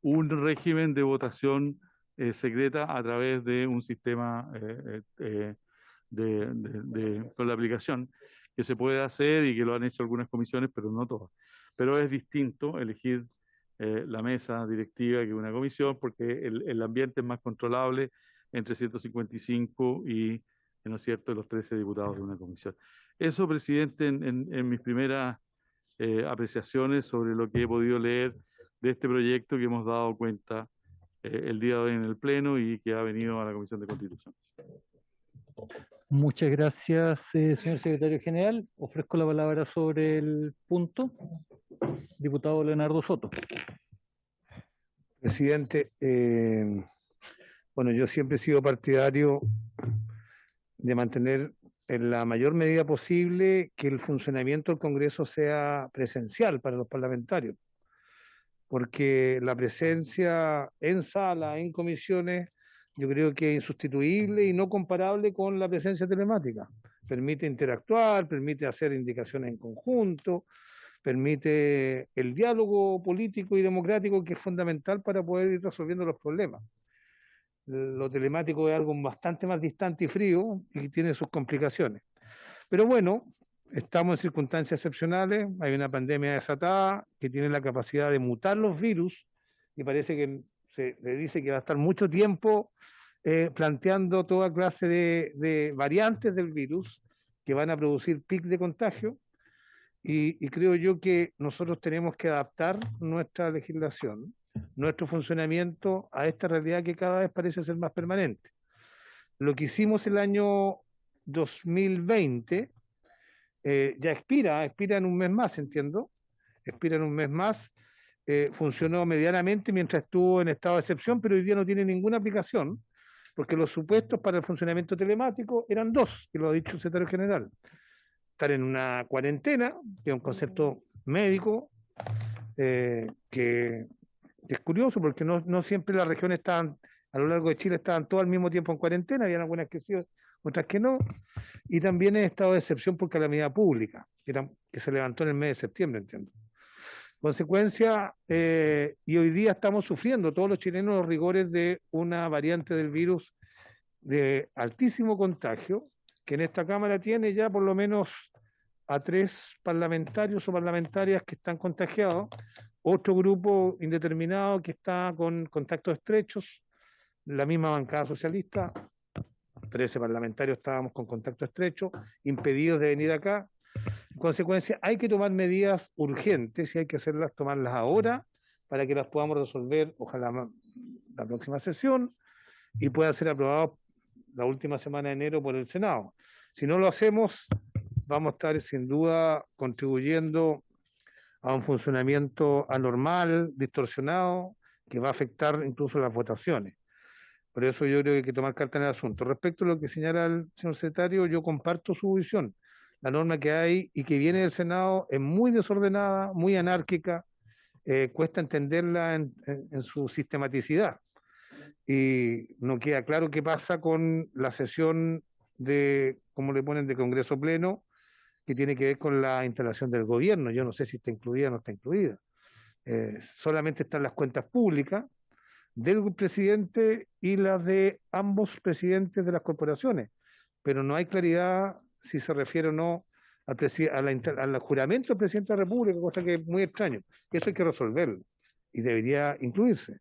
un régimen de votación secreta a través de un sistema con la aplicación que se puede hacer y que lo han hecho algunas comisiones, pero no todas. Pero es distinto elegir la mesa directiva que una comisión, porque el ambiente es más controlable entre 155 y, ¿no es cierto?, los 13 diputados de una comisión. Eso, presidente, en mis primeras apreciaciones sobre lo que he podido leer de este proyecto que hemos dado cuenta el día de hoy en el Pleno y que ha venido a la Comisión de Constitución. Muchas gracias, señor secretario general. Ofrezco la palabra sobre el punto. Diputado Leonardo Soto. Presidente, bueno, yo siempre he sido partidario de mantener en la mayor medida posible que el funcionamiento del Congreso sea presencial para los parlamentarios, porque la presencia en sala, en comisiones, yo creo que es insustituible y no comparable con la presencia telemática. Permite interactuar, permite hacer indicaciones en conjunto, permite el diálogo político y democrático que es fundamental para poder ir resolviendo los problemas. Lo telemático es algo bastante más distante y frío y tiene sus complicaciones. Pero bueno, estamos en circunstancias excepcionales, hay una pandemia desatada que tiene la capacidad de mutar los virus y parece que se dice que va a estar mucho tiempo planteando toda clase de variantes del virus que van a producir pic de contagio y creo yo que nosotros tenemos que adaptar nuestra legislación, nuestro funcionamiento a esta realidad que cada vez parece ser más permanente. Lo que hicimos el año 2020 ya expira en un mes más, entiendo, expira en un mes más, funcionó medianamente mientras estuvo en estado de excepción, pero hoy día no tiene ninguna aplicación, porque los supuestos para el funcionamiento telemático eran dos, que lo ha dicho el secretario general. Estar en una cuarentena, que es un concepto médico, que es curioso porque no siempre las regiones estaban, a lo largo de Chile estaban todas al mismo tiempo en cuarentena, habían algunas que sí, otras que no, y también en estado de excepción por calamidad pública, que se levantó en el mes de septiembre, entiendo. Consecuencia, y hoy día estamos sufriendo todos los chilenos los rigores de una variante del virus de altísimo contagio, que en esta Cámara tiene ya por lo menos a 3 parlamentarios o parlamentarias que están contagiados, otro grupo indeterminado que está con contactos estrechos, la misma bancada socialista, 13 parlamentarios estábamos con contacto estrecho, impedidos de venir acá. En consecuencia, hay que tomar medidas urgentes y hay que tomarlas ahora para que las podamos resolver, ojalá la próxima sesión, y pueda ser aprobado la última semana de enero por el Senado. Si no lo hacemos, vamos a estar sin duda contribuyendo a un funcionamiento anormal, distorsionado, que va a afectar incluso las votaciones. Por eso yo creo que hay que tomar carta en el asunto. Respecto a lo que señala el señor secretario, yo comparto su visión. La norma que hay y que viene del Senado es muy desordenada, muy anárquica, cuesta entenderla en su sistematicidad. Y no queda claro qué pasa con la sesión de, como le ponen, de Congreso Pleno, que tiene que ver con la instalación del gobierno. Yo no sé si está incluida o no está incluida. Solamente están las cuentas públicas del presidente y las de ambos presidentes de las corporaciones, pero no hay claridad si se refiere o no al juramento del presidente de la República, cosa que es muy extraño. Eso hay que resolverlo y debería incluirse.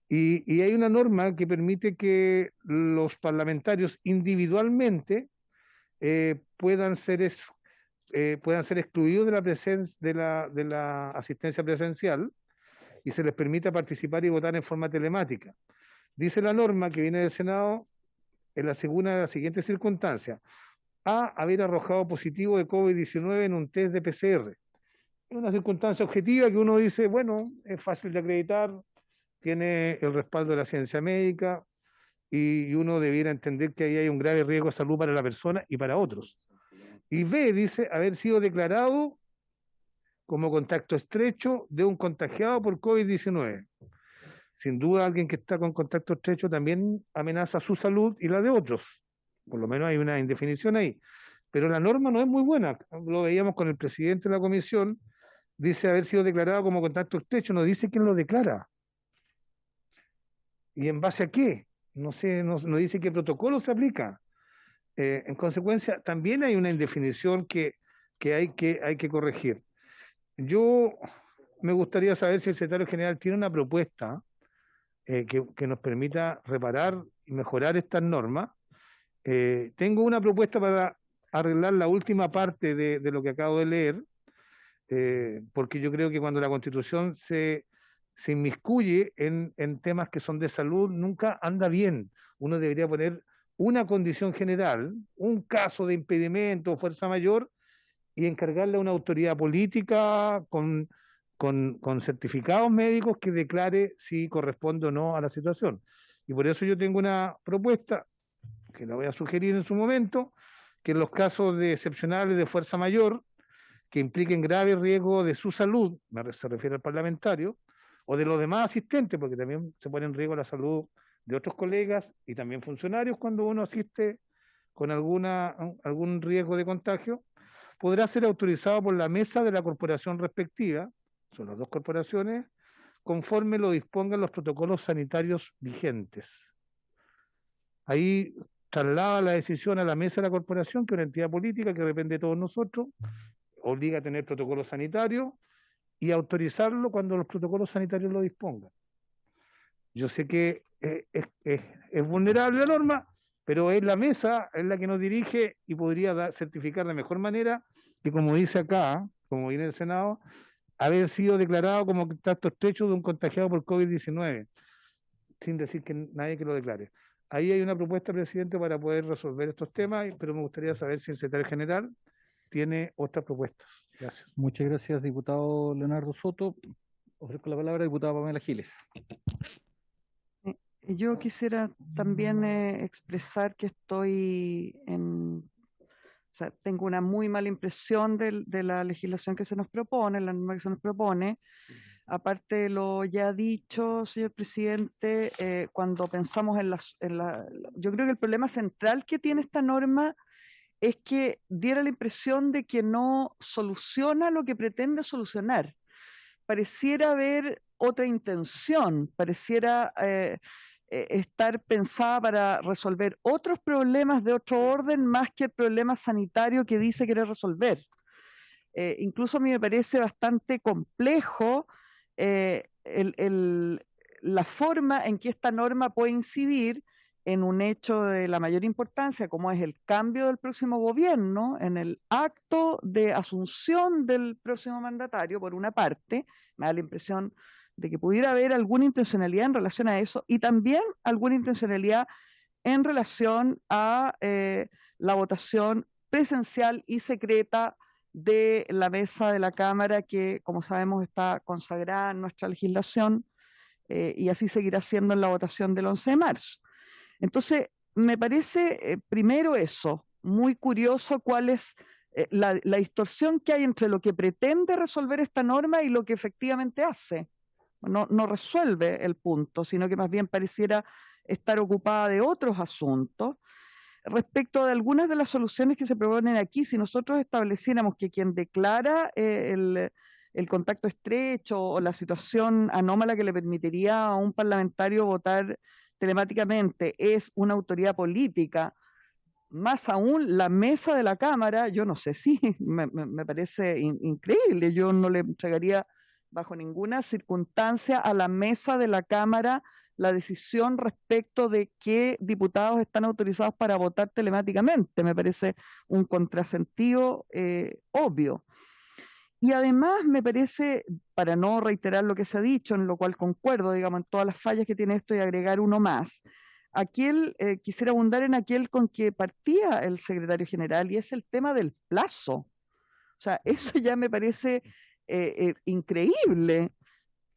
Y hay una norma que permite que los parlamentarios individualmente puedan ser excluidos de la asistencia presencial y se les permita participar y votar en forma telemática. Dice la norma que viene del Senado en la segunda de las siguientes circunstancias: A, haber arrojado positivo de COVID-19 en un test de PCR. Es una circunstancia objetiva que uno dice, bueno, es fácil de acreditar, tiene el respaldo de la ciencia médica y uno debiera entender que ahí hay un grave riesgo de salud para la persona y para otros. Y B, dice haber sido declarado como contacto estrecho de un contagiado por COVID-19. Sin duda, alguien que está con contacto estrecho también amenaza su salud y la de otros. Por lo menos hay una indefinición ahí. Pero la norma no es muy buena. Lo veíamos con el presidente de la comisión. Dice haber sido declarado como contacto estrecho. No dice quién lo declara. ¿Y en base a qué? No sé, no dice qué protocolo se aplica. En consecuencia, también hay una indefinición que hay que corregir. Yo me gustaría saber si el secretario general tiene una propuesta que nos permita reparar y mejorar estas normas. Tengo una propuesta para arreglar la última parte de lo que acabo de leer, porque yo creo que cuando la Constitución se inmiscuye en temas que son de salud, nunca anda bien. Uno debería poner una condición general, un caso de impedimento o fuerza mayor, y encargarle a una autoridad política con certificados médicos que declare si corresponde o no a la situación. Y por eso yo tengo una propuesta, que la voy a sugerir en su momento, que en los casos excepcionales de fuerza mayor, que impliquen grave riesgo de su salud, se refiere al parlamentario, o de los demás asistentes, porque también se pone en riesgo la salud de otros colegas y también funcionarios cuando uno asiste con algún riesgo de contagio, podrá ser autorizado por la mesa de la corporación respectiva, son las dos corporaciones, conforme lo dispongan los protocolos sanitarios vigentes. Ahí traslada la decisión a la mesa de la corporación, que es una entidad política que depende de todos nosotros, obliga a tener protocolos sanitarios y autorizarlo cuando los protocolos sanitarios lo dispongan. Yo sé que es vulnerable la norma, pero es la mesa, es la que nos dirige y podría certificar de mejor manera que, como dice acá, como viene el Senado, haber sido declarado como contacto estrecho de un contagiado por COVID-19, sin decir que nadie que lo declare. Ahí hay una propuesta, presidente, para poder resolver estos temas, pero me gustaría saber si el secretario general tiene otras propuestas. Gracias. Muchas gracias, diputado Leonardo Soto. Ofrezco la palabra a la diputada Pamela Giles. Yo quisiera también expresar que tengo una muy mala impresión de la legislación que se nos propone, la norma que se nos propone. Aparte de lo ya dicho, señor presidente, cuando pensamos yo creo que el problema central que tiene esta norma es que diera la impresión de que no soluciona lo que pretende solucionar. Pareciera haber otra intención, pareciera estar pensada para resolver otros problemas de otro orden más que el problema sanitario que dice querer resolver. Incluso a mí me parece bastante complejo la forma en que esta norma puede incidir en un hecho de la mayor importancia, como es el cambio del próximo gobierno, en el acto de asunción del próximo mandatario, por una parte. Me da la impresión de que pudiera haber alguna intencionalidad en relación a eso, y también alguna intencionalidad en relación a la votación presencial y secreta de la mesa de la Cámara, que, como sabemos, está consagrada en nuestra legislación, y así seguirá siendo en la votación del 11 de marzo. Entonces, me parece, primero eso, muy curioso cuál es la distorsión que hay entre lo que pretende resolver esta norma y lo que efectivamente hace. No resuelve el punto, sino que más bien pareciera estar ocupada de otros asuntos. Respecto de algunas de las soluciones que se proponen aquí, si nosotros estableciéramos que quien declara el contacto estrecho o la situación anómala que le permitiría a un parlamentario votar telemáticamente es una autoridad política, más aún la mesa de la Cámara, yo no sé si me parece increíble. Yo no le entregaría bajo ninguna circunstancia a la mesa de la Cámara la decisión respecto de qué diputados están autorizados para votar telemáticamente. Me parece un contrasentido obvio. Y además me parece, para no reiterar lo que se ha dicho, en lo cual concuerdo, digamos, en todas las fallas que tiene esto y agregar uno más, quisiera abundar en aquel con que partía el secretario general y es el tema del plazo. O sea, eso ya me parece increíble.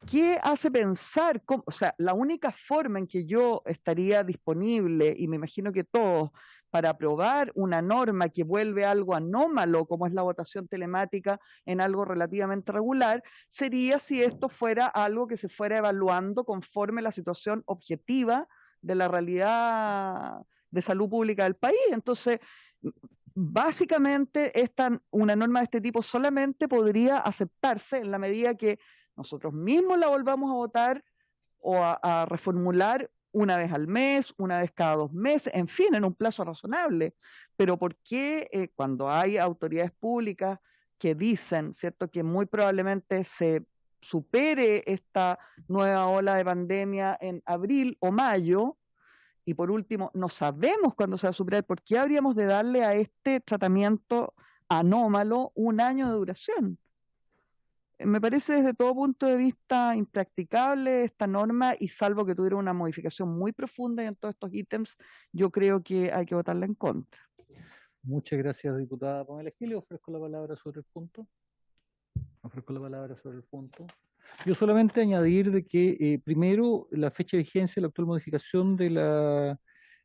¿Qué hace pensar? O sea, la única forma en que yo estaría disponible, y me imagino que todos, para aprobar una norma que vuelve algo anómalo, como es la votación telemática, en algo relativamente regular, sería si esto fuera algo que se fuera evaluando conforme la situación objetiva de la realidad de salud pública del país. Entonces, básicamente, una norma de este tipo solamente podría aceptarse en la medida que nosotros mismos la volvamos a votar o a reformular una vez al mes, una vez cada 2 meses, en fin, en un plazo razonable. Pero ¿por qué cuando hay autoridades públicas que dicen, ¿cierto?, que muy probablemente se supere esta nueva ola de pandemia en abril o mayo, y por último, no sabemos cuándo se va a superar, ¿por qué habríamos de darle a este tratamiento anómalo 1 año de duración? Me parece desde todo punto de vista impracticable esta norma y salvo que tuviera una modificación muy profunda en todos estos ítems, yo creo que hay que votarla en contra. Muchas gracias, diputada Pamela Giles. Ofrezco la palabra sobre el punto. Yo solamente añadir de que primero la fecha de vigencia de la actual modificación de la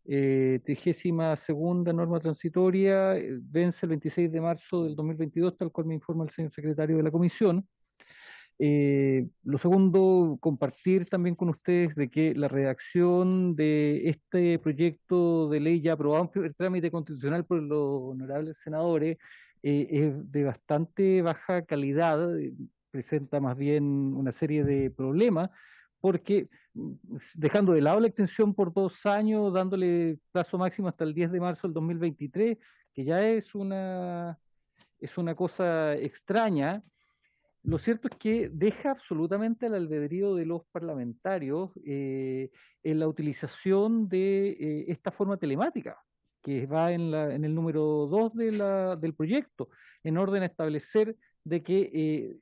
32ª norma transitoria vence el 26 de marzo del 2022, tal cual me informa el señor secretario de la comisión. Lo segundo, compartir también con ustedes de que la redacción de este proyecto de ley ya aprobado en primer trámite constitucional por los honorables senadores es de bastante baja calidad, presenta más bien una serie de problemas, porque dejando de lado la extensión por 2 años, dándole plazo máximo hasta el 10 de marzo del 2023, que ya es una cosa extraña. Lo cierto es que deja absolutamente al albedrío de los parlamentarios en la utilización de esta forma telemática, que va en el número 2 del proyecto, en orden a establecer de que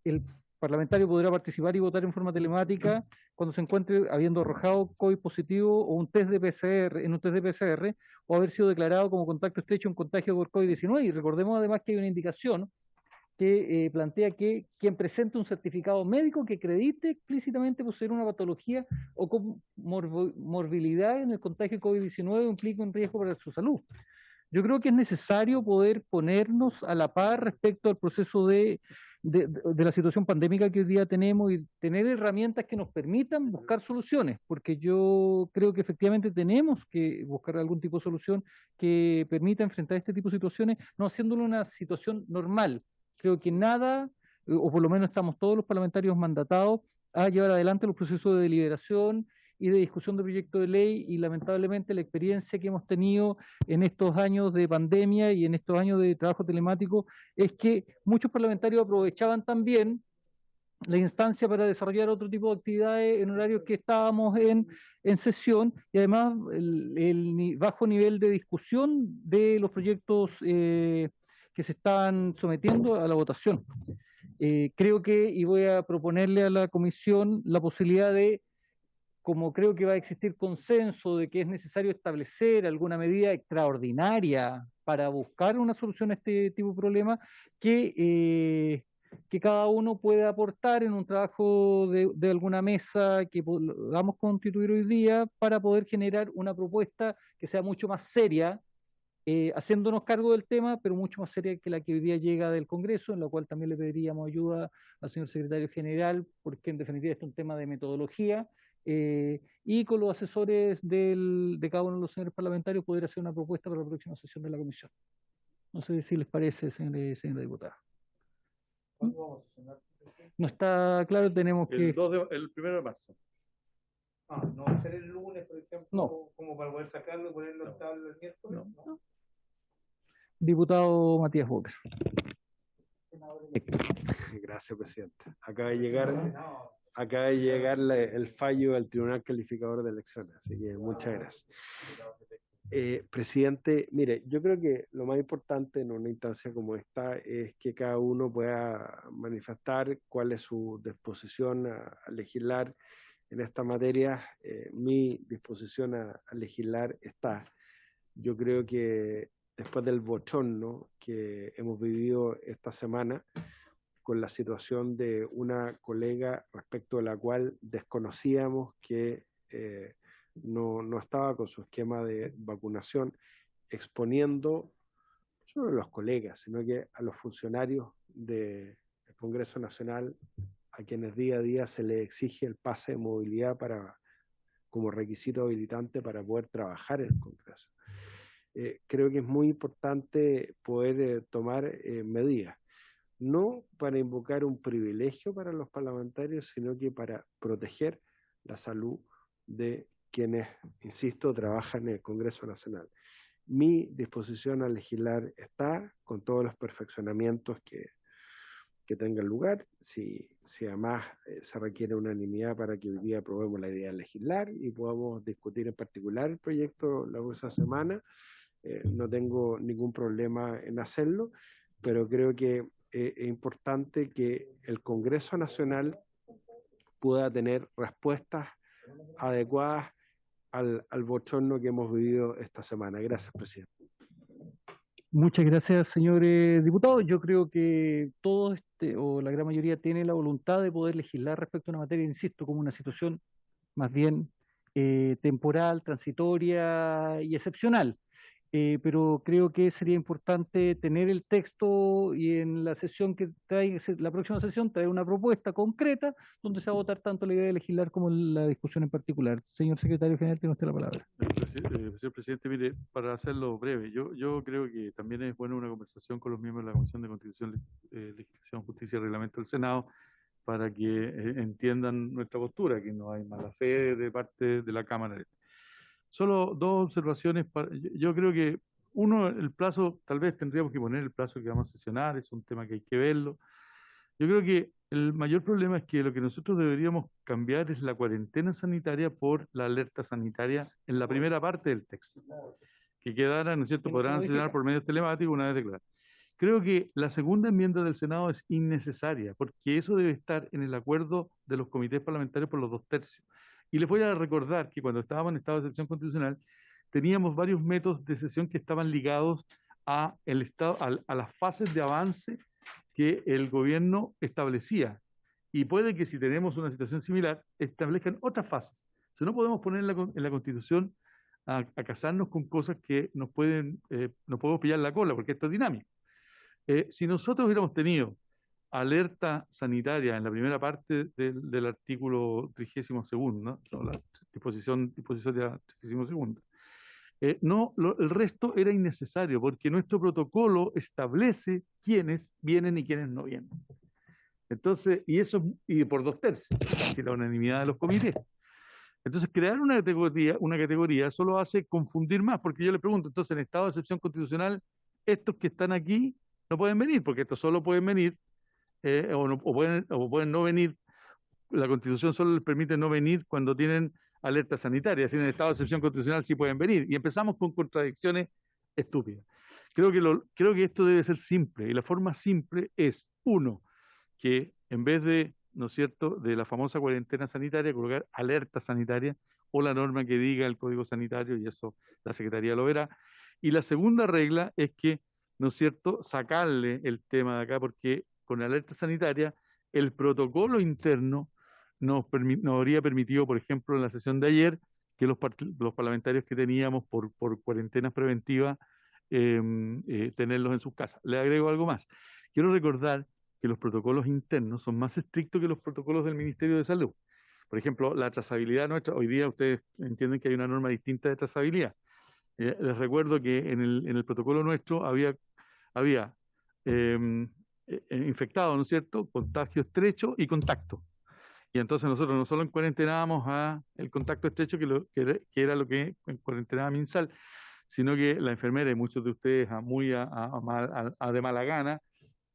el parlamentario podrá participar y votar en forma telemática cuando se encuentre habiendo arrojado COVID positivo o un test de PCR, o haber sido declarado como contacto estrecho en contagio por COVID-19. Y recordemos además que hay una indicación que plantea que quien presente un certificado médico que acredite explícitamente poseer una patología o morbilidad en el contagio de COVID-19 implica un riesgo para su salud. Yo creo que es necesario poder ponernos a la par respecto al proceso de la situación pandémica que hoy día tenemos y tener herramientas que nos permitan buscar soluciones, porque yo creo que efectivamente tenemos que buscar algún tipo de solución que permita enfrentar este tipo de situaciones, no haciéndolo una situación normal. Creo que nada, o por lo menos estamos todos los parlamentarios mandatados a llevar adelante los procesos de deliberación y de discusión de proyectos de ley, y lamentablemente la experiencia que hemos tenido en estos años de pandemia y en estos años de trabajo telemático es que muchos parlamentarios aprovechaban también la instancia para desarrollar otro tipo de actividades en horarios que estábamos en sesión, y además el bajo nivel de discusión de los proyectos que se estaban sometiendo a la votación. Creo que, y voy a proponerle a la comisión la posibilidad de, como creo que va a existir consenso de que es necesario establecer alguna medida extraordinaria para buscar una solución a este tipo de problema, que cada uno pueda aportar en un trabajo de alguna mesa que podamos constituir hoy día para poder generar una propuesta que sea mucho más seria, haciéndonos cargo del tema, pero mucho más seria que la que hoy día llega del Congreso, en la cual también le pediríamos ayuda al señor secretario general, porque en definitiva es un tema de metodología, y con los asesores de cada uno de los señores parlamentarios poder hacer una propuesta para la próxima sesión de la comisión. No sé si les parece, señora diputada. ¿Cuándo vamos a sesionar? No está claro, tenemos que... El 1 de marzo. No va a ser el lunes, por ejemplo, No. como para poder sacarlo y ponerlo en tabla el miércoles. No. Diputado Matías Boker. Gracias, presidente. Acaba de llegar el fallo del Tribunal Calificador de Elecciones, así que muchas gracias. Presidente, mire, yo creo que lo más importante en una instancia como esta es que cada uno pueda manifestar cuál es su disposición a legislar en esta materia. Mi disposición a legislar está. Yo creo que después del bochorno que hemos vivido esta semana con la situación de una colega respecto a la cual desconocíamos que no estaba con su esquema de vacunación, exponiendo no solo a los colegas, sino que a los funcionarios del Congreso Nacional, a quienes día a día se les exige el pase de movilidad como requisito habilitante para poder trabajar en el Congreso. Creo que es muy importante poder tomar medidas, no para invocar un privilegio para los parlamentarios, sino que para proteger la salud de quienes, insisto, trabajan en el Congreso Nacional. Mi disposición a legislar está con todos los perfeccionamientos que tengan lugar. Si además se requiere unanimidad para que hoy día aprobemos la idea de legislar y podamos discutir en particular el proyecto la próxima semana, no tengo ningún problema en hacerlo, pero creo que es importante que el Congreso Nacional pueda tener respuestas adecuadas al bochorno que hemos vivido esta semana. Gracias, presidente. Muchas gracias, señor diputado. Yo creo que todos, o la gran mayoría, tiene la voluntad de poder legislar respecto a una materia, insisto, como una situación más bien temporal, transitoria y excepcional. Pero creo que sería importante tener el texto y en la sesión que trae, la próxima sesión, traer una propuesta concreta donde se va a votar tanto la idea de legislar como la discusión en particular. Señor secretario general, tiene usted la palabra. Señor presidente, mire, para hacerlo breve, yo creo que también es bueno una conversación con los miembros de la Comisión de Constitución, Legislación, Justicia y Reglamento del Senado para que entiendan nuestra postura, que no hay mala fe de parte de la Cámara. Solo dos observaciones. Yo creo que, uno, el plazo, tal vez tendríamos que poner el plazo que vamos a sesionar, es un tema que hay que verlo. Yo creo que el mayor problema es que lo que nosotros deberíamos cambiar es la cuarentena sanitaria por la alerta sanitaria en la primera parte del texto. Que quedara, ¿no es cierto?, podrán sesionar por medios telemáticos una vez declarada. Creo que la segunda enmienda del Senado es innecesaria, porque eso debe estar en el acuerdo de los comités parlamentarios por los 2/3. Y les voy a recordar que cuando estábamos en estado de excepción constitucional, teníamos varios métodos de sesión que estaban ligados a las fases de avance que el gobierno establecía. Y puede que si tenemos una situación similar, establezcan otras fases. Si no podemos poner en la Constitución a casarnos con cosas que nos podemos pillar la cola, porque esto es dinámico. Si nosotros hubiéramos tenido alerta sanitaria en la primera parte del artículo 32, ¿no? La disposición de 32. El resto era innecesario porque nuestro protocolo establece quiénes vienen y quiénes no vienen. Entonces, y por 2/3, casi la unanimidad de los comités. Entonces, crear una categoría solo hace confundir más, porque yo le pregunto, entonces, en estado de excepción constitucional, estos que están aquí no pueden venir, porque estos solo pueden venir o pueden no venir. La Constitución solo les permite no venir cuando tienen alerta sanitaria, así en el estado de excepción constitucional sí pueden venir, y empezamos con contradicciones estúpidas. Creo que esto debe ser simple, y la forma simple es, uno, que en vez de, ¿no es cierto?, de la famosa cuarentena sanitaria, colocar alerta sanitaria o la norma que diga el Código Sanitario, y eso la Secretaría lo verá. Y la segunda regla es que, ¿no es cierto?, sacarle el tema de acá, porque con alerta sanitaria, el protocolo interno nos habría permitido, por ejemplo, en la sesión de ayer, que los parlamentarios que teníamos por cuarentenas preventivas, tenerlos en sus casas. Le agrego algo más. Quiero recordar que los protocolos internos son más estrictos que los protocolos del Ministerio de Salud. Por ejemplo, la trazabilidad nuestra, hoy día ustedes entienden que hay una norma distinta de trazabilidad. Les recuerdo que en el protocolo nuestro había infectado, ¿no es cierto?, contagio estrecho y contacto. Y entonces nosotros no solo cuarentenábamos el contacto estrecho, que era lo que cuarentenaba MinSal, sino que la enfermera y muchos de ustedes de mala gana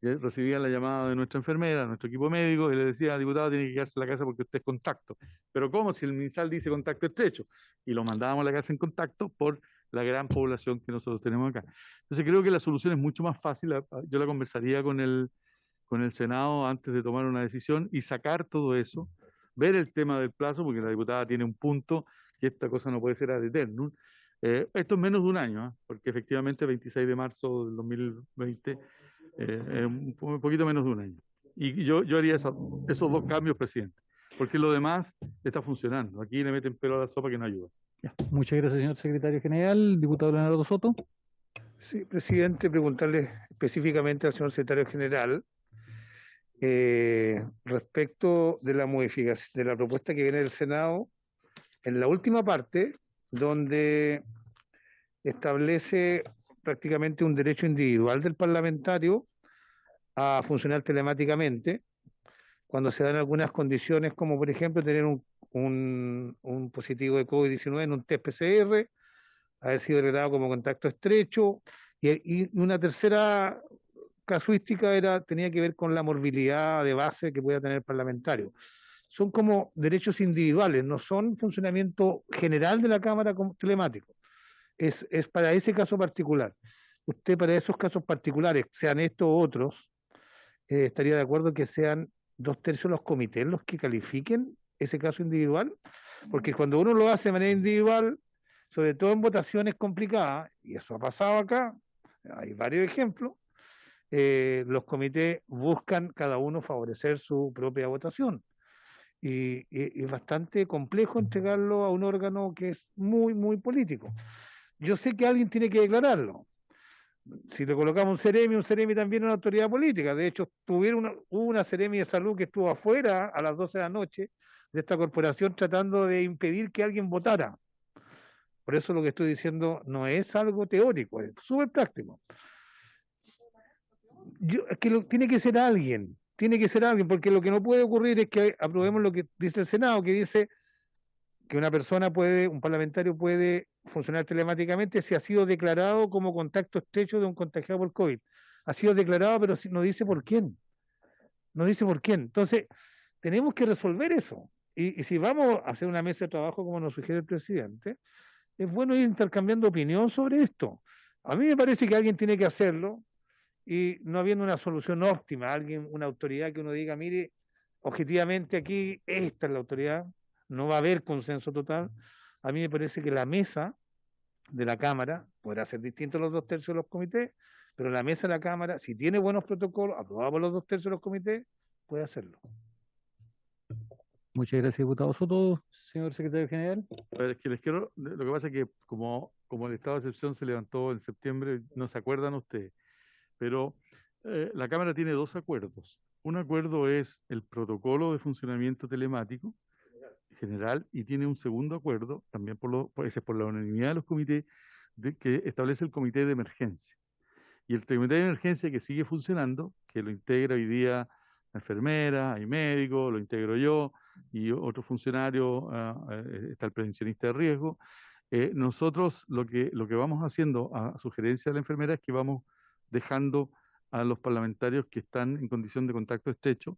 recibían la llamada de nuestra enfermera, nuestro equipo médico, y le decía, diputado, tiene que quedarse en la casa porque usted es contacto. Pero ¿cómo? Si el MinSal dice contacto estrecho. Y lo mandábamos a la casa en contacto por la gran población que nosotros tenemos acá. Entonces creo que la solución es mucho más fácil. Yo la conversaría con el Senado antes de tomar una decisión y sacar todo eso, ver el tema del plazo, porque la diputada tiene un punto que esta cosa no puede ser ad eternum. Esto es menos de un año, porque efectivamente 26 de marzo del 2020 es un poquito menos de un año. Y yo haría esos dos cambios, presidente, porque lo demás está funcionando. Aquí le meten pelo a la sopa que no ayuda. Ya. Muchas gracias, señor secretario general. Diputado Leonardo Soto. Sí, presidente, preguntarle específicamente al señor secretario general respecto de la modificación de la propuesta que viene del Senado, en la última parte, donde establece prácticamente un derecho individual del parlamentario a funcionar telemáticamente, cuando se dan algunas condiciones, como por ejemplo tener un positivo de COVID-19 en un test PCR, haber sido declarado como contacto estrecho, y una tercera casuística tenía que ver con la morbilidad de base que pueda tener el parlamentario. Son como derechos individuales, no son funcionamiento general de la Cámara como telemático. Es para ese caso particular. Usted para esos casos particulares, sean estos u otros, estaría de acuerdo que sean 2/3 los comités los que califiquen ese caso individual, porque cuando uno lo hace de manera individual, sobre todo en votaciones complicadas, y eso ha pasado acá, hay varios ejemplos, los comités buscan cada uno favorecer su propia votación. Y es bastante complejo entregarlo a un órgano que es muy, muy político. Yo sé que alguien tiene que declararlo. Si le colocamos un Ceremi también es una autoridad política. De hecho, hubo una Ceremi de salud que estuvo afuera a las 12 de la noche de esta corporación tratando de impedir que alguien votara. Por eso lo que estoy diciendo no es algo teórico, es súper práctico. Tiene que ser alguien, porque lo que no puede ocurrir es que aprobemos lo que dice el Senado, que dice que un parlamentario puede funcionar telemáticamente si ha sido declarado como contacto estrecho de un contagiado por COVID. Ha sido declarado, pero no dice por quién. No dice por quién. Entonces, tenemos que resolver eso. Y si vamos a hacer una mesa de trabajo como nos sugiere el presidente, es bueno ir intercambiando opinión sobre esto. A mí me parece que alguien tiene que hacerlo y no habiendo una solución óptima, una autoridad que uno diga, mire, objetivamente aquí esta es la autoridad, no va a haber consenso total. A mí me parece que la mesa de la Cámara podrá ser distinto a los 2/3 de los comités, pero la mesa de la Cámara, si tiene buenos protocolos, aprobados por los 2/3 de los comités, puede hacerlo. Muchas gracias, diputado Soto. Señor secretario general. A ver, es que lo que pasa es que como el estado de excepción se levantó en septiembre, no se acuerdan ustedes, pero la Cámara tiene dos acuerdos. Un acuerdo es el protocolo de funcionamiento telemático general y tiene un segundo acuerdo, también ese es por la unanimidad de los comités, que establece el comité de emergencia. Y el comité de emergencia que sigue funcionando, que lo integra hoy día la enfermera, hay médicos, lo integro yo y otro funcionario, está el prevencionista de riesgo. Nosotros lo que vamos haciendo a sugerencia de la enfermera es que vamos dejando a los parlamentarios que están en condición de contacto estrecho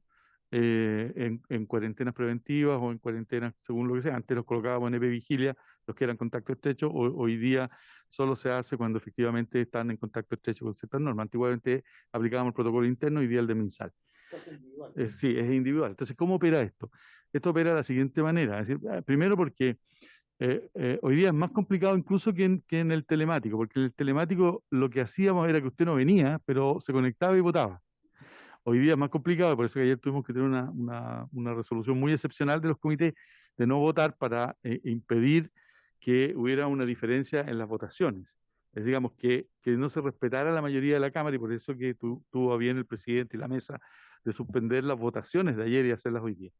en cuarentenas preventivas o en cuarentenas según lo que sea. Antes los colocábamos en epivigilia, los que eran contacto estrecho, hoy día solo se hace cuando efectivamente están en contacto estrecho con ciertas normas. Antiguamente aplicábamos el protocolo interno, hoy día el de MinSal. Sí, es individual. Entonces, ¿cómo opera esto? Esto opera de la siguiente manera. Es decir, primero porque hoy día es más complicado incluso que en el telemático, porque en el telemático lo que hacíamos era que usted no venía, pero se conectaba y votaba. Hoy día es más complicado, por eso que ayer tuvimos que tener una resolución muy excepcional de los comités de no votar para impedir que hubiera una diferencia en las votaciones. Digamos que no se respetara la mayoría de la Cámara y por eso que tuvo a bien el presidente y la mesa de suspender las votaciones de ayer y hacerlas hoy día.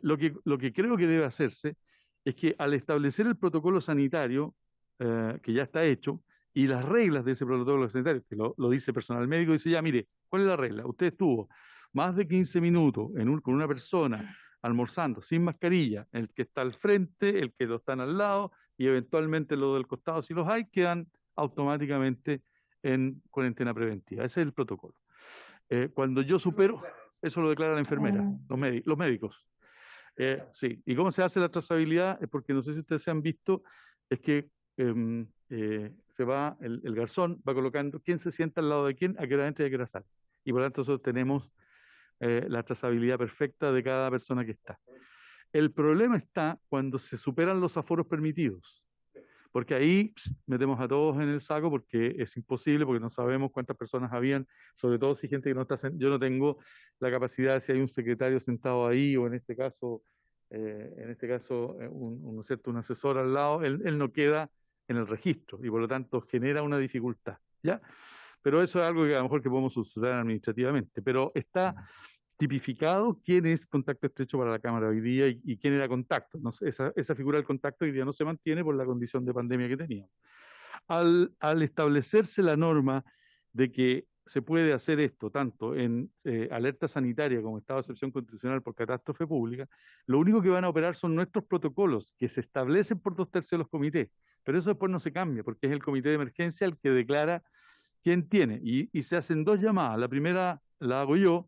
Lo que creo que debe hacerse es que al establecer el protocolo sanitario, que ya está hecho, y las reglas de ese protocolo sanitario, que lo dice personal médico, dice ya, mire, ¿cuál es la regla? Usted estuvo más de 15 minutos con una persona almorzando sin mascarilla, el que está al frente, el que lo están al lado, y eventualmente los del costado, si los hay, quedan automáticamente en cuarentena preventiva. Ese es el protocolo. Cuando yo supero, eso lo declara la enfermera, los médicos. Sí, y cómo se hace la trazabilidad es porque no sé si ustedes se han visto, es que se va, el garzón va colocando quién se sienta al lado de quién, a qué hora entra y a qué hora sale. Y por lo tanto nosotros tenemos la trazabilidad perfecta de cada persona que está. El problema está cuando se superan los aforos permitidos, porque ahí metemos a todos en el saco porque es imposible, porque no sabemos cuántas personas habían, sobre todo si gente que no está, yo no tengo la capacidad, si hay un secretario sentado ahí o en este caso un asesor al lado, él no queda en el registro y por lo tanto genera una dificultad, ¿ya? Pero eso es algo que a lo mejor que podemos solucionar administrativamente, pero está tipificado quién es contacto estrecho para la Cámara hoy día y quién era contacto. No sé, esa figura del contacto hoy día no se mantiene por la condición de pandemia que teníamos. Al establecerse la norma de que se puede hacer esto tanto en alerta sanitaria como estado de excepción constitucional por catástrofe pública, lo único que van a operar son nuestros protocolos que se establecen por 2/3 de los comités, pero eso después no se cambia porque es el comité de emergencia el que declara quién tiene y se hacen 2 llamadas. La primera la hago yo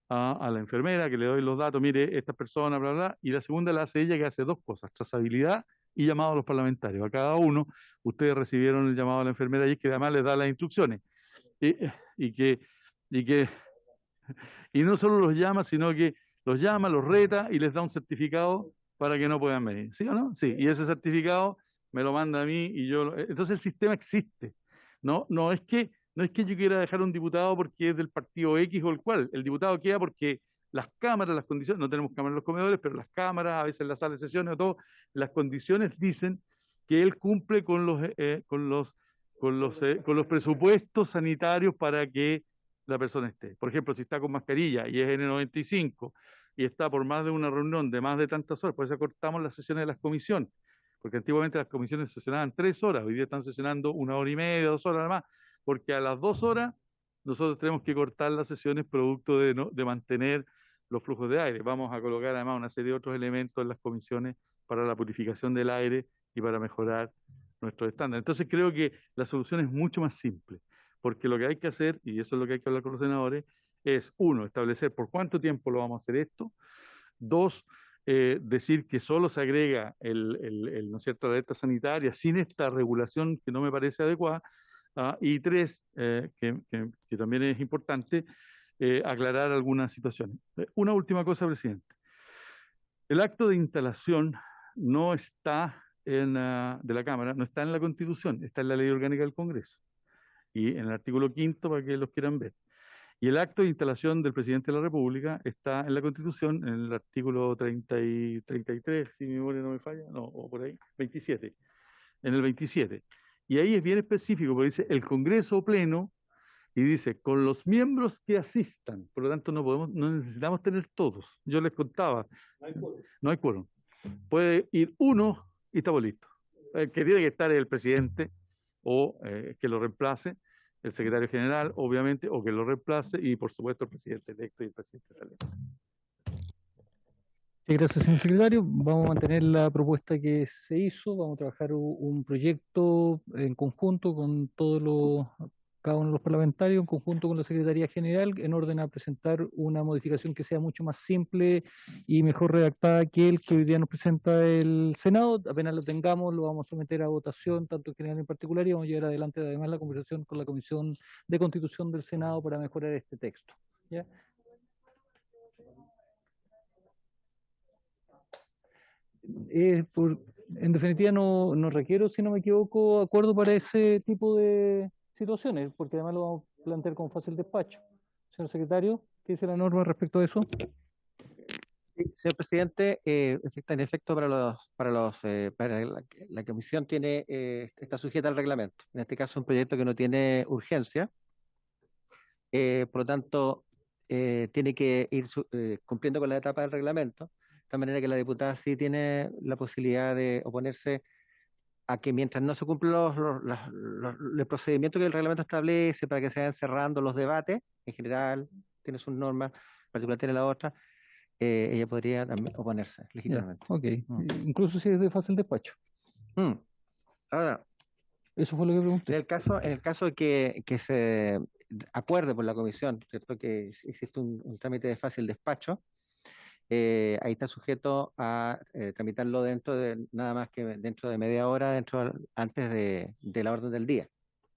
a la enfermera que le doy los datos, mire, esta persona, bla, bla, y la segunda la hace ella que hace 2 cosas, trazabilidad y llamado a los parlamentarios. A cada uno, ustedes recibieron el llamado a la enfermera y es que además les da las instrucciones. Y no solo los llama, sino que los llama, los reta y les da un certificado para que no puedan venir. ¿Sí o no? Sí, y ese certificado me lo manda a mí y yo... Entonces el sistema existe. No es que yo quiera dejar a un diputado porque es del partido X o el cual. El diputado queda porque las cámaras, las condiciones, no tenemos cámaras en los comedores, pero las cámaras, a veces en la sala de sesiones o todo, las condiciones dicen que él cumple con los presupuestos sanitarios para que la persona esté. Por ejemplo, si está con mascarilla y es N95 y está por más de una reunión de más de tantas horas, por eso cortamos las sesiones de las comisiones, porque antiguamente las comisiones sesionaban 3 horas, hoy día están sesionando 1 hora y media, 2 horas más, porque a las 2 horas nosotros tenemos que cortar las sesiones producto de mantener los flujos de aire. Vamos a colocar además una serie de otros elementos en las comisiones para la purificación del aire y para mejorar nuestros estándares. Entonces creo que la solución es mucho más simple, porque lo que hay que hacer, y eso es lo que hay que hablar con los senadores, es 1, establecer por cuánto tiempo lo vamos a hacer esto, 2, decir que solo se agrega ¿no es cierto?, la alerta sanitaria sin esta regulación que no me parece adecuada, y 3, que también es importante, aclarar algunas situaciones. Una última cosa, presidente. El acto de instalación no está de la Cámara, no está en la Constitución, está en la Ley Orgánica del Congreso y en el artículo 5 para que los quieran ver. Y el acto de instalación del presidente de la República está en la Constitución, en el artículo 33, si mi memoria no me falla, no, o por ahí, 27, en el 27. Y ahí es bien específico, porque dice el Congreso Pleno, y dice, con los miembros que asistan, por lo tanto no necesitamos tener todos. Yo les contaba, no hay quórum. Puede ir uno y estamos listos. El que tiene que estar es el presidente o que lo reemplace, el secretario general, obviamente, o que lo reemplace, y por supuesto el presidente electo y el presidente saliente. Gracias, señor secretario. Vamos a mantener la propuesta que se hizo. Vamos a trabajar un proyecto en conjunto con cada uno de los parlamentarios, en conjunto con la Secretaría General, en orden a presentar una modificación que sea mucho más simple y mejor redactada que el que hoy día nos presenta el Senado. Apenas lo tengamos, lo vamos a someter a votación, tanto en general en particular, y vamos a llevar adelante además la conversación con la Comisión de Constitución del Senado para mejorar este texto. ¿Ya? En definitiva no requiero, si no me equivoco, acuerdo para ese tipo de situaciones, porque además lo vamos a plantear con fácil despacho. Señor secretario, ¿qué dice la norma respecto a eso? Sí, señor presidente, en efecto para la comisión está sujeta al reglamento. En este caso, un proyecto que no tiene urgencia, por lo tanto, tiene que ir cumpliendo con la etapa del reglamento, de tal manera que la diputada sí tiene la posibilidad de oponerse a que mientras no se cumplen los procedimientos que el reglamento establece para que se vayan cerrando los debates, en general tiene sus normas, en particular tiene la otra, ella podría también oponerse legítimamente. Ok, incluso si es de fácil despacho. Ahora, eso fue lo que pregunté. En el caso de que se acuerde por la comisión, ¿cierto?, que existe un trámite de fácil despacho, ahí está sujeto a tramitarlo dentro de nada más que dentro de media hora, antes de la orden del día.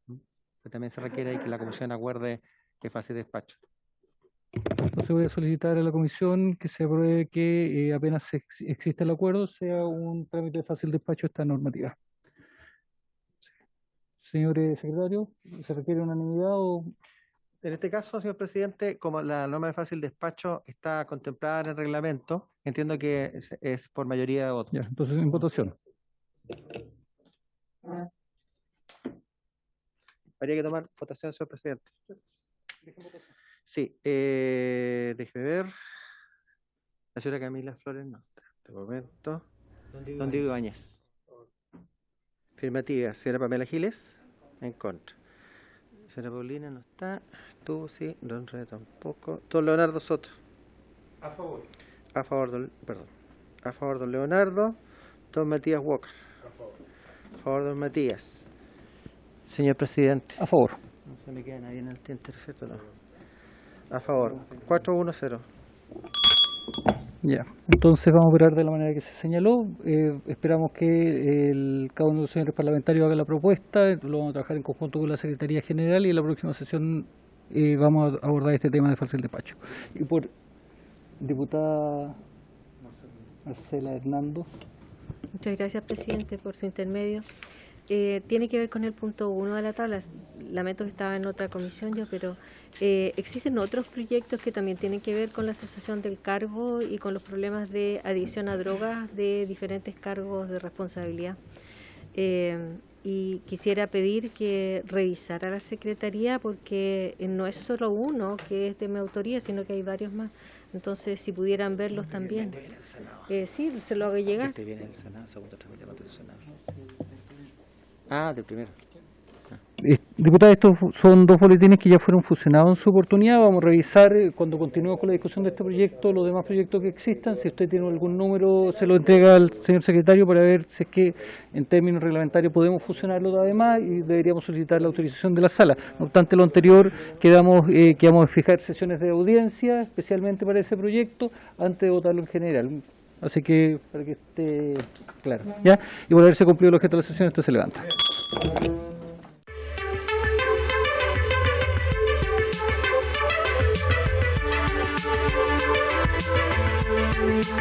Pero también se requiere ahí que la comisión acuerde que es fácil despacho. Entonces voy a solicitar a la comisión que se apruebe que apenas existe el acuerdo, sea un trámite de fácil despacho esta normativa. Señores secretarios, ¿se requiere unanimidad o...? En este caso, señor presidente, como la norma de fácil despacho está contemplada en el reglamento, entiendo que es por mayoría de votos. Ya, entonces en votación. Habría que tomar votación, señor presidente. Sí, déjeme ver. La señora Camila Flores no está. De momento. Don Diego Ibáñez. Afirmativa. Señora Pamela Giles. En contra. Señora Paulina no está. Tú sí. Don René tampoco. Don Leonardo Soto. A favor. A favor, perdón. A favor, don Leonardo. Don Matías Walker. A favor. A favor, don Matías. Señor presidente. A favor. No se me queda nadie en el tiempo, ¿cierto? No. A favor. 4-1-0. Ya, entonces vamos a operar de la manera que se señaló. Esperamos que cada uno de los señores parlamentarios haga la propuesta. Lo vamos a trabajar en conjunto con la Secretaría General y en la próxima sesión vamos a abordar este tema de fácil despacho. Y por diputada Marcela Hernando. Muchas gracias, presidente, por su intermedio. Tiene que ver con el punto 1 de la tabla. Lamento que estaba en otra comisión yo, pero existen otros proyectos que también tienen que ver con la cesación del cargo y con los problemas de adicción a drogas de diferentes cargos de responsabilidad. Y quisiera pedir que revisara la Secretaría porque no es solo uno que es de mi autoría, sino que hay varios más. Entonces, si pudieran verlos también. Sí, se lo hago llegar. Este viene del Senado, segundo trámite constitucional. Ah, del primero. Diputada, estos son dos boletines que ya fueron fusionados en su oportunidad. Vamos a revisar cuando continuemos con la discusión de este proyecto, los demás proyectos que existan. Si usted tiene algún número, se lo entrega al señor secretario para ver si es que en términos reglamentarios podemos fusionarlo además y deberíamos solicitar la autorización de la sala. No obstante lo anterior, quedamos a fijar sesiones de audiencia especialmente para ese proyecto antes de votarlo en general. Así que, para que esté claro, ¿ya? Y por haberse cumplido el objeto de la sesión, esto se levanta. Thank you.